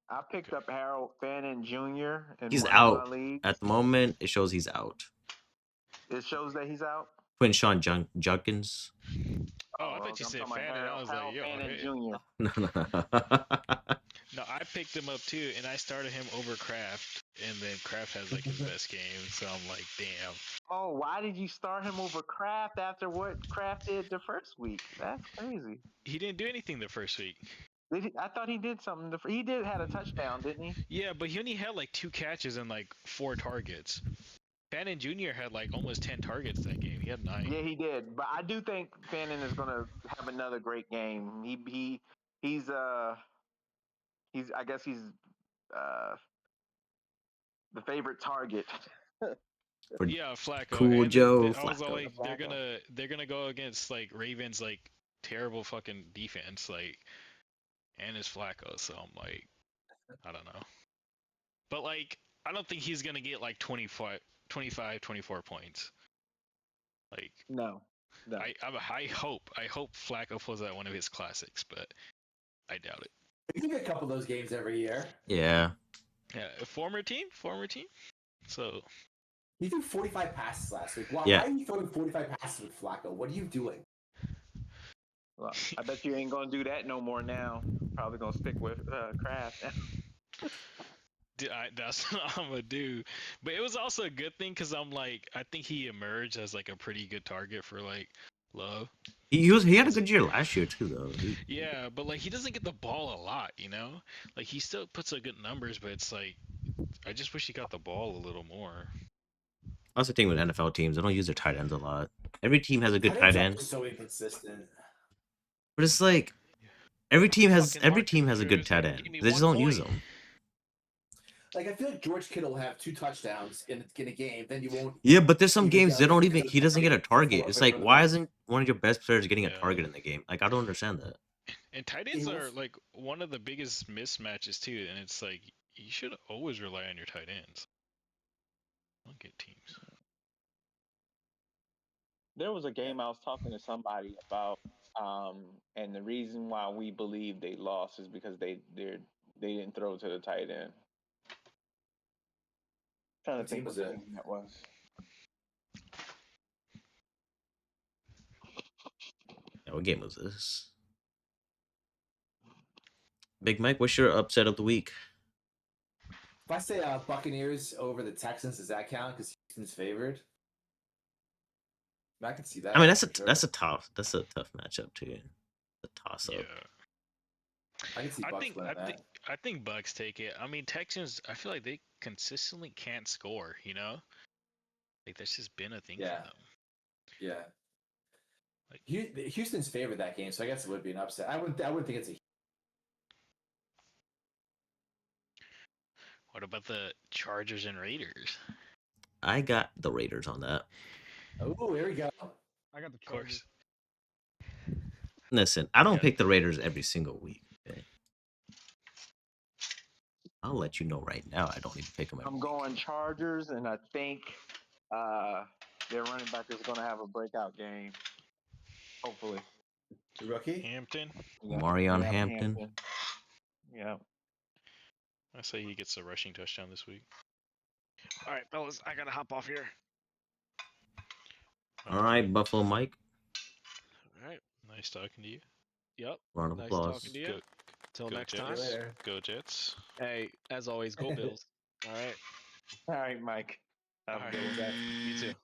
I picked up Harold Fannin Jr. in
He's
one
out.
of my leagues.
At the moment, it shows he's out.
It shows that he's out.
Quinshon Judkins.
Oh, I thought you
I'm
said
talking about
Fannin. I was like,
Harold
yo,
Fannin
hey.
Jr.
No.
No, I picked him up too, and I started him over Kraft, and then Kraft has like his best game, so I'm like, damn.
Oh, why did you start him over Kraft after what Kraft did the first week? That's crazy.
He didn't do anything the first week.
I thought he did something. He did had a touchdown, didn't he?
Yeah, but he only had like 2 catches and like 4 targets. Fannin Jr. had like almost 10 targets that game. He had 9.
Yeah, he did. But I do think Fannin is going to have another great game. He's I guess he's the favorite target.
For
Yeah, Flacco.
Cool
and
Joe
I was all
Flacco.
like, they're gonna go against like Ravens like terrible fucking defense, like, and it's Flacco. So I'm like, I don't know, but like, I don't think he's gonna get like 25, 24 points. Like,
No.
I hope Flacco pulls out one of his classics, but I doubt it.
you can get a couple of those games every year.
Yeah.
Yeah, former team. So
He threw 45 passes last week. Why
Yeah.
are you throwing 45 passes with Flacco? What are you doing?
Well, I bet you ain't going to do that no more now. Probably going to stick with Kraft.
that's what I'm gonna do. But it was also a good thing because I'm like, I think he emerged as like a pretty good target for like Love.
He had a good year last year too, though.
Yeah, but like he doesn't get the ball a lot, you know. Like he still puts up good numbers, but it's like I just wish he got the ball a little more.
That's the thing with NFL teams; they don't use their tight ends a lot. Every team has a good tight end,
So inconsistent.
but it's like every team has
Fucking Mark
a good
Andrews
tight
gave
end.
me
They just
1
don't use
point.
them.
Like I feel like George Kittle will have 2 touchdowns in a game, then you won't.
Yeah, but there's some
Even
games they
though
don't
because
even.
of
He doesn't get a
target,
target. It's like, why isn't one of your best players getting a
Yeah.
target in the game? Like, I don't understand that.
And tight
He
ends
will
are
f-
like one of the biggest mismatches too, and it's like you should always rely on your tight ends. Don't get teams.
There was a game I was talking to somebody about, and the reason why we believe they lost is because they didn't throw to the tight end. Trying to
What
think
team
what
was it?
game that was.
Yeah, what game was this? Big Mike, what's your upset of the week?
If I say Buccaneers over the Texans, does that count? Because Houston's favored. I can see that.
I mean, that's a
for sure.
that's a tough matchup too. A toss up.
Yeah,
I can see Bucks winning that.
I think Bucks take it. I mean, Texans. I feel like they consistently can't score. You know, like that's just been a thing
Yeah.
for them.
Yeah.
Like-
Houston's favored that game, so I guess it would be an upset. I wouldn't think it's a.
What about the Chargers and Raiders?
I got the Raiders on that.
Oh, here we go.
I got the
Of course.
Chargers.
Listen, I don't
Yeah.
pick the Raiders every single week. Okay? I'll let you know right now. I don't even pick them.
I'm going Chargers, and I think their running back is going to have a breakout game. Hopefully.
The rookie.
Hampton.
Marion Hampton.
Yeah.
I say he gets a rushing touchdown this week.
All right, fellas, I gotta hop off here.
All right, Buffalo Mike.
All right.
Nice talking to you.
Yep.
Round of
Nice
applause.
talking to you.
Go,
Till
go
next
Jets.
time.
See you later.
Go Jets.
Hey, as always, go Bills. All right.
All right, Mike. Have a
All
good
right.
one.
You too.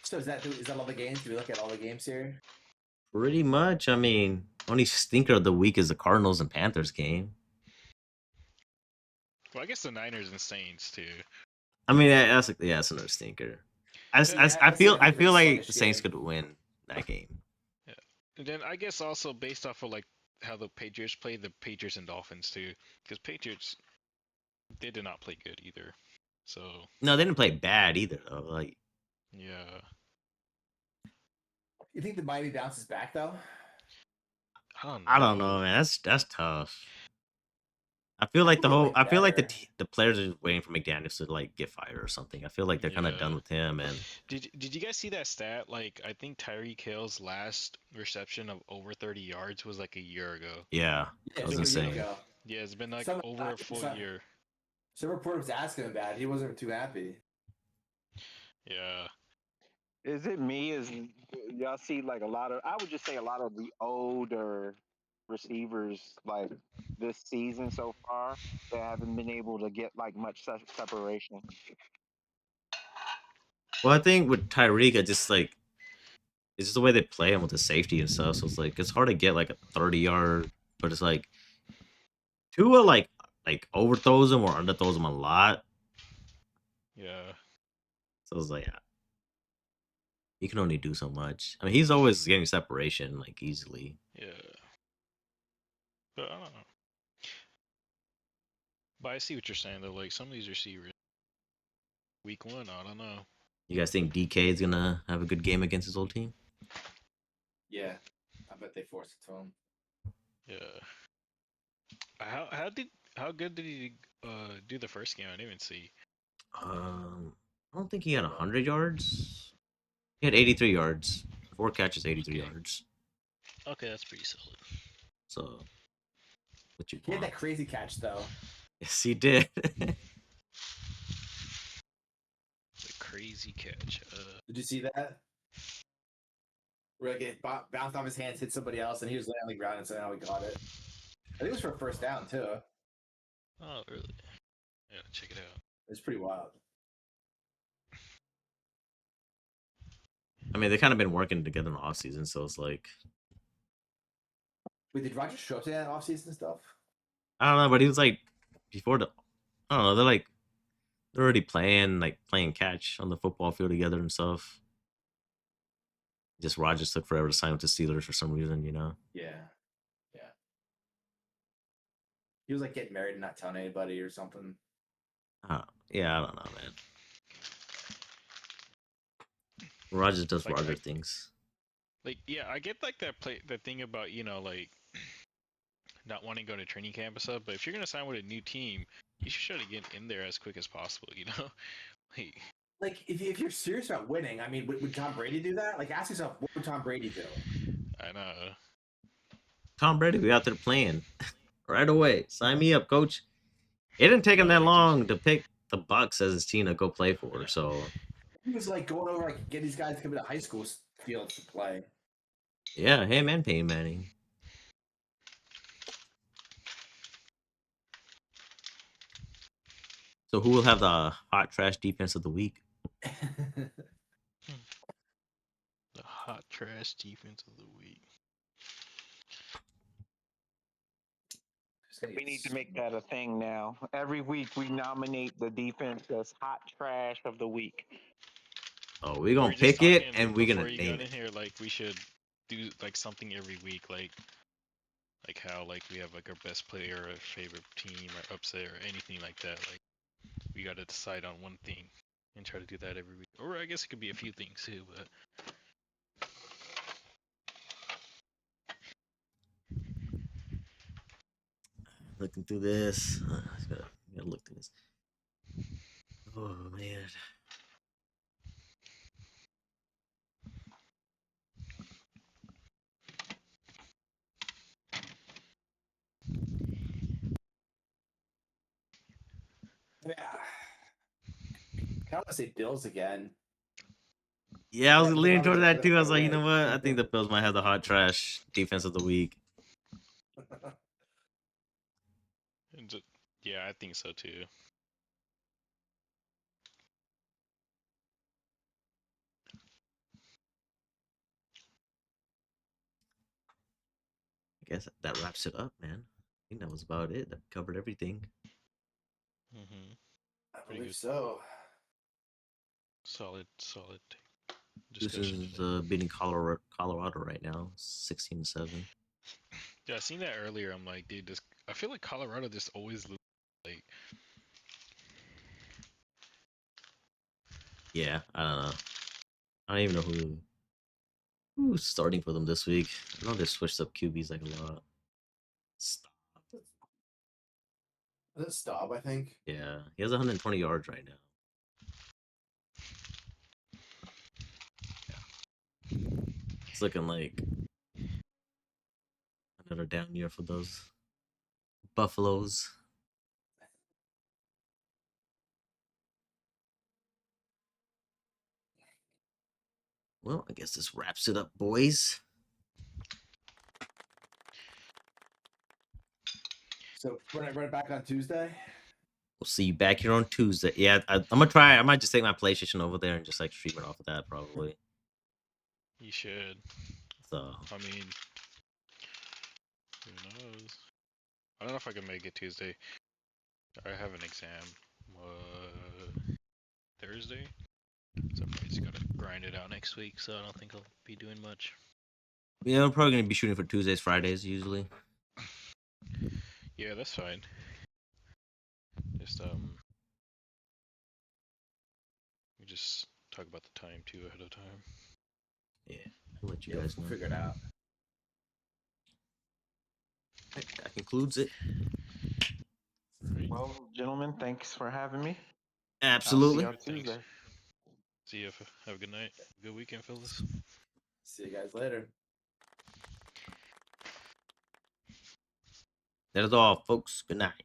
So is that all the games? Do we look at all the games here?
Pretty much. I mean, only stinker of the week is the Cardinals and Panthers game.
Well, I guess the Niners and Saints too.
I mean, that's another stinker. I
Yeah,
I
that's
feel
another pretty
like
sluggish
the Saints
game.
could win that game.
And then I guess also based off of like how the Patriots played, the Patriots and Dolphins too, because Patriots they did not play good either. So
No, they didn't play bad either. Though. Like,
yeah,
You think the Miami bounces back though?
I don't know, man. That's tough. I feel like the
think they
whole.
play
I feel like
better.
the players are just waiting for McDaniels to like get fired or something. I feel like they're kind of done
Yeah.
with him. And
Did you guys see that stat? Like I think Tyreek Hill's last reception of over 30 yards was like a year ago.
yeah, that was
it's like a year
insane.
ago.
Yeah, it's been like
Some-
over
I
a
think
full
some-
year.
Some reporter was asking him about it. He wasn't too happy.
Yeah.
Is it me? Is y'all see like a lot of? I would just say a lot of the older receivers like this season so far that haven't been able to get like much separation.
Well, I think with Tyreek, I just like it's just the way they play him with the safety and stuff. So it's like it's hard to get like a 30-yard, but it's like Tua like overthrows him or underthrows him a lot.
Yeah.
So it's like he can only do so much. I mean, he's always getting separation like easily.
Yeah. But I don't know. But I see what you're saying though. Like some of these receivers, week 1, I don't know.
You guys think DK is gonna have a good game against his old team?
Yeah, I bet they forced it to him.
Yeah. How good did he do the first game? I didn't even see.
I don't think he had 100 yards. He had 83 yards, 4 catches, 83
Okay.
yards.
Okay, that's pretty solid.
So, what you
He had
want?
that crazy catch though.
Yes, he did.
The crazy catch.
Did you see that? Where like it bounced off his hands, hit somebody else, and he was laying on the ground and somehow he got it. I think it was for a first down too.
Oh, really? Yeah, check it out.
It's pretty wild.
I mean, they kind of been working together in the offseason, so it's like
Wait, did Rodgers show up to that offseason stuff?
I don't know, but he was like before the I don't know, they're already playing catch on the football field together and stuff. Just Rodgers took forever to sign with the Steelers for some reason, you know.
Yeah. Yeah. He was like getting married and not telling anybody or something.
Yeah, I don't know, man. Rodgers does
Like,
Rodgers things.
Like, yeah, I get like that thing about, you know, like not wanting to go to training camp and stuff, but if you're gonna sign with a new team, you should try to get in there as quick as possible, you know?
Like, if you're serious about winning, I mean, would Tom Brady do that? Like, ask yourself, what would Tom Brady do?
I know.
Tom Brady be out there playing right away. Sign me up, coach. It didn't take him
No,
that
like,
long to pick the Bucks as his team to go play for.
Yeah.
So
He was like going over, like, get these guys to come to high school fields to play.
yeah, him and Peyton Manning. So who will have the hot trash defense of the week?
The hot trash defense of the week.
We need to make that a thing now. Every week we nominate the defense as hot trash of the week.
Oh, we're
We
gonna
were just
pick it
talking
and we're
before
gonna
you
name
got in
it.
here, like we should do like something every week, like how like we have like our best player, or favorite team, or upset, or anything like that. Like we got to decide on one thing and try to do that every week. Or I guess it could be a few things too, but
Looking through this. Gotta look through this. Oh man.
Yeah. I want to say Bills again.
Yeah, I was
Yeah, but
leaning
Robert
towards
just put
that
it
too. I
right
was like, you know
away.
what? I think the Bills might have the hot trash defense of the week.
and yeah, I think so too.
I guess that wraps it up, man. I think that was about it. That covered everything.
Mm-hmm.
I
Pretty
believe
good.
so.
Solid
This
discussion
is
today.
beating Colorado right now, 16-7.
Yeah, I seen that earlier. I'm like, dude, I feel like Colorado just always lose. Like,
Yeah, I don't know. I don't even know who's starting for them this week. I know they switched up QBs like a lot.
Is it Staub, I think?
Yeah, he has 120 yards right now. Yeah. It's looking like another down year for those Buffaloes. Well, I guess this wraps it up, boys.
So run it back on Tuesday.
We'll see you back here on Tuesday. Yeah, I'm gonna try. I might just take my PlayStation over there and just like stream it off of that, probably.
you should.
So
I mean, who knows? I don't know if I can make it Tuesday. I have an exam Thursday, so I'm probably just gonna grind it out next week. So I don't think I'll be doing much.
yeah, I'm probably gonna be shooting for Tuesdays, Fridays usually.
Yeah, that's fine. Just we just talk about the time too ahead of time.
Yeah, I'll let you
Yeah,
guys
we'll
know.
figure it out.
Right, that concludes it.
Right.
Well, gentlemen, thanks for having me.
Absolutely.
I'll see you on Tuesday.
See you. Have a good night. Good weekend, fellas.
See you guys later.
That is all, folks. Good night.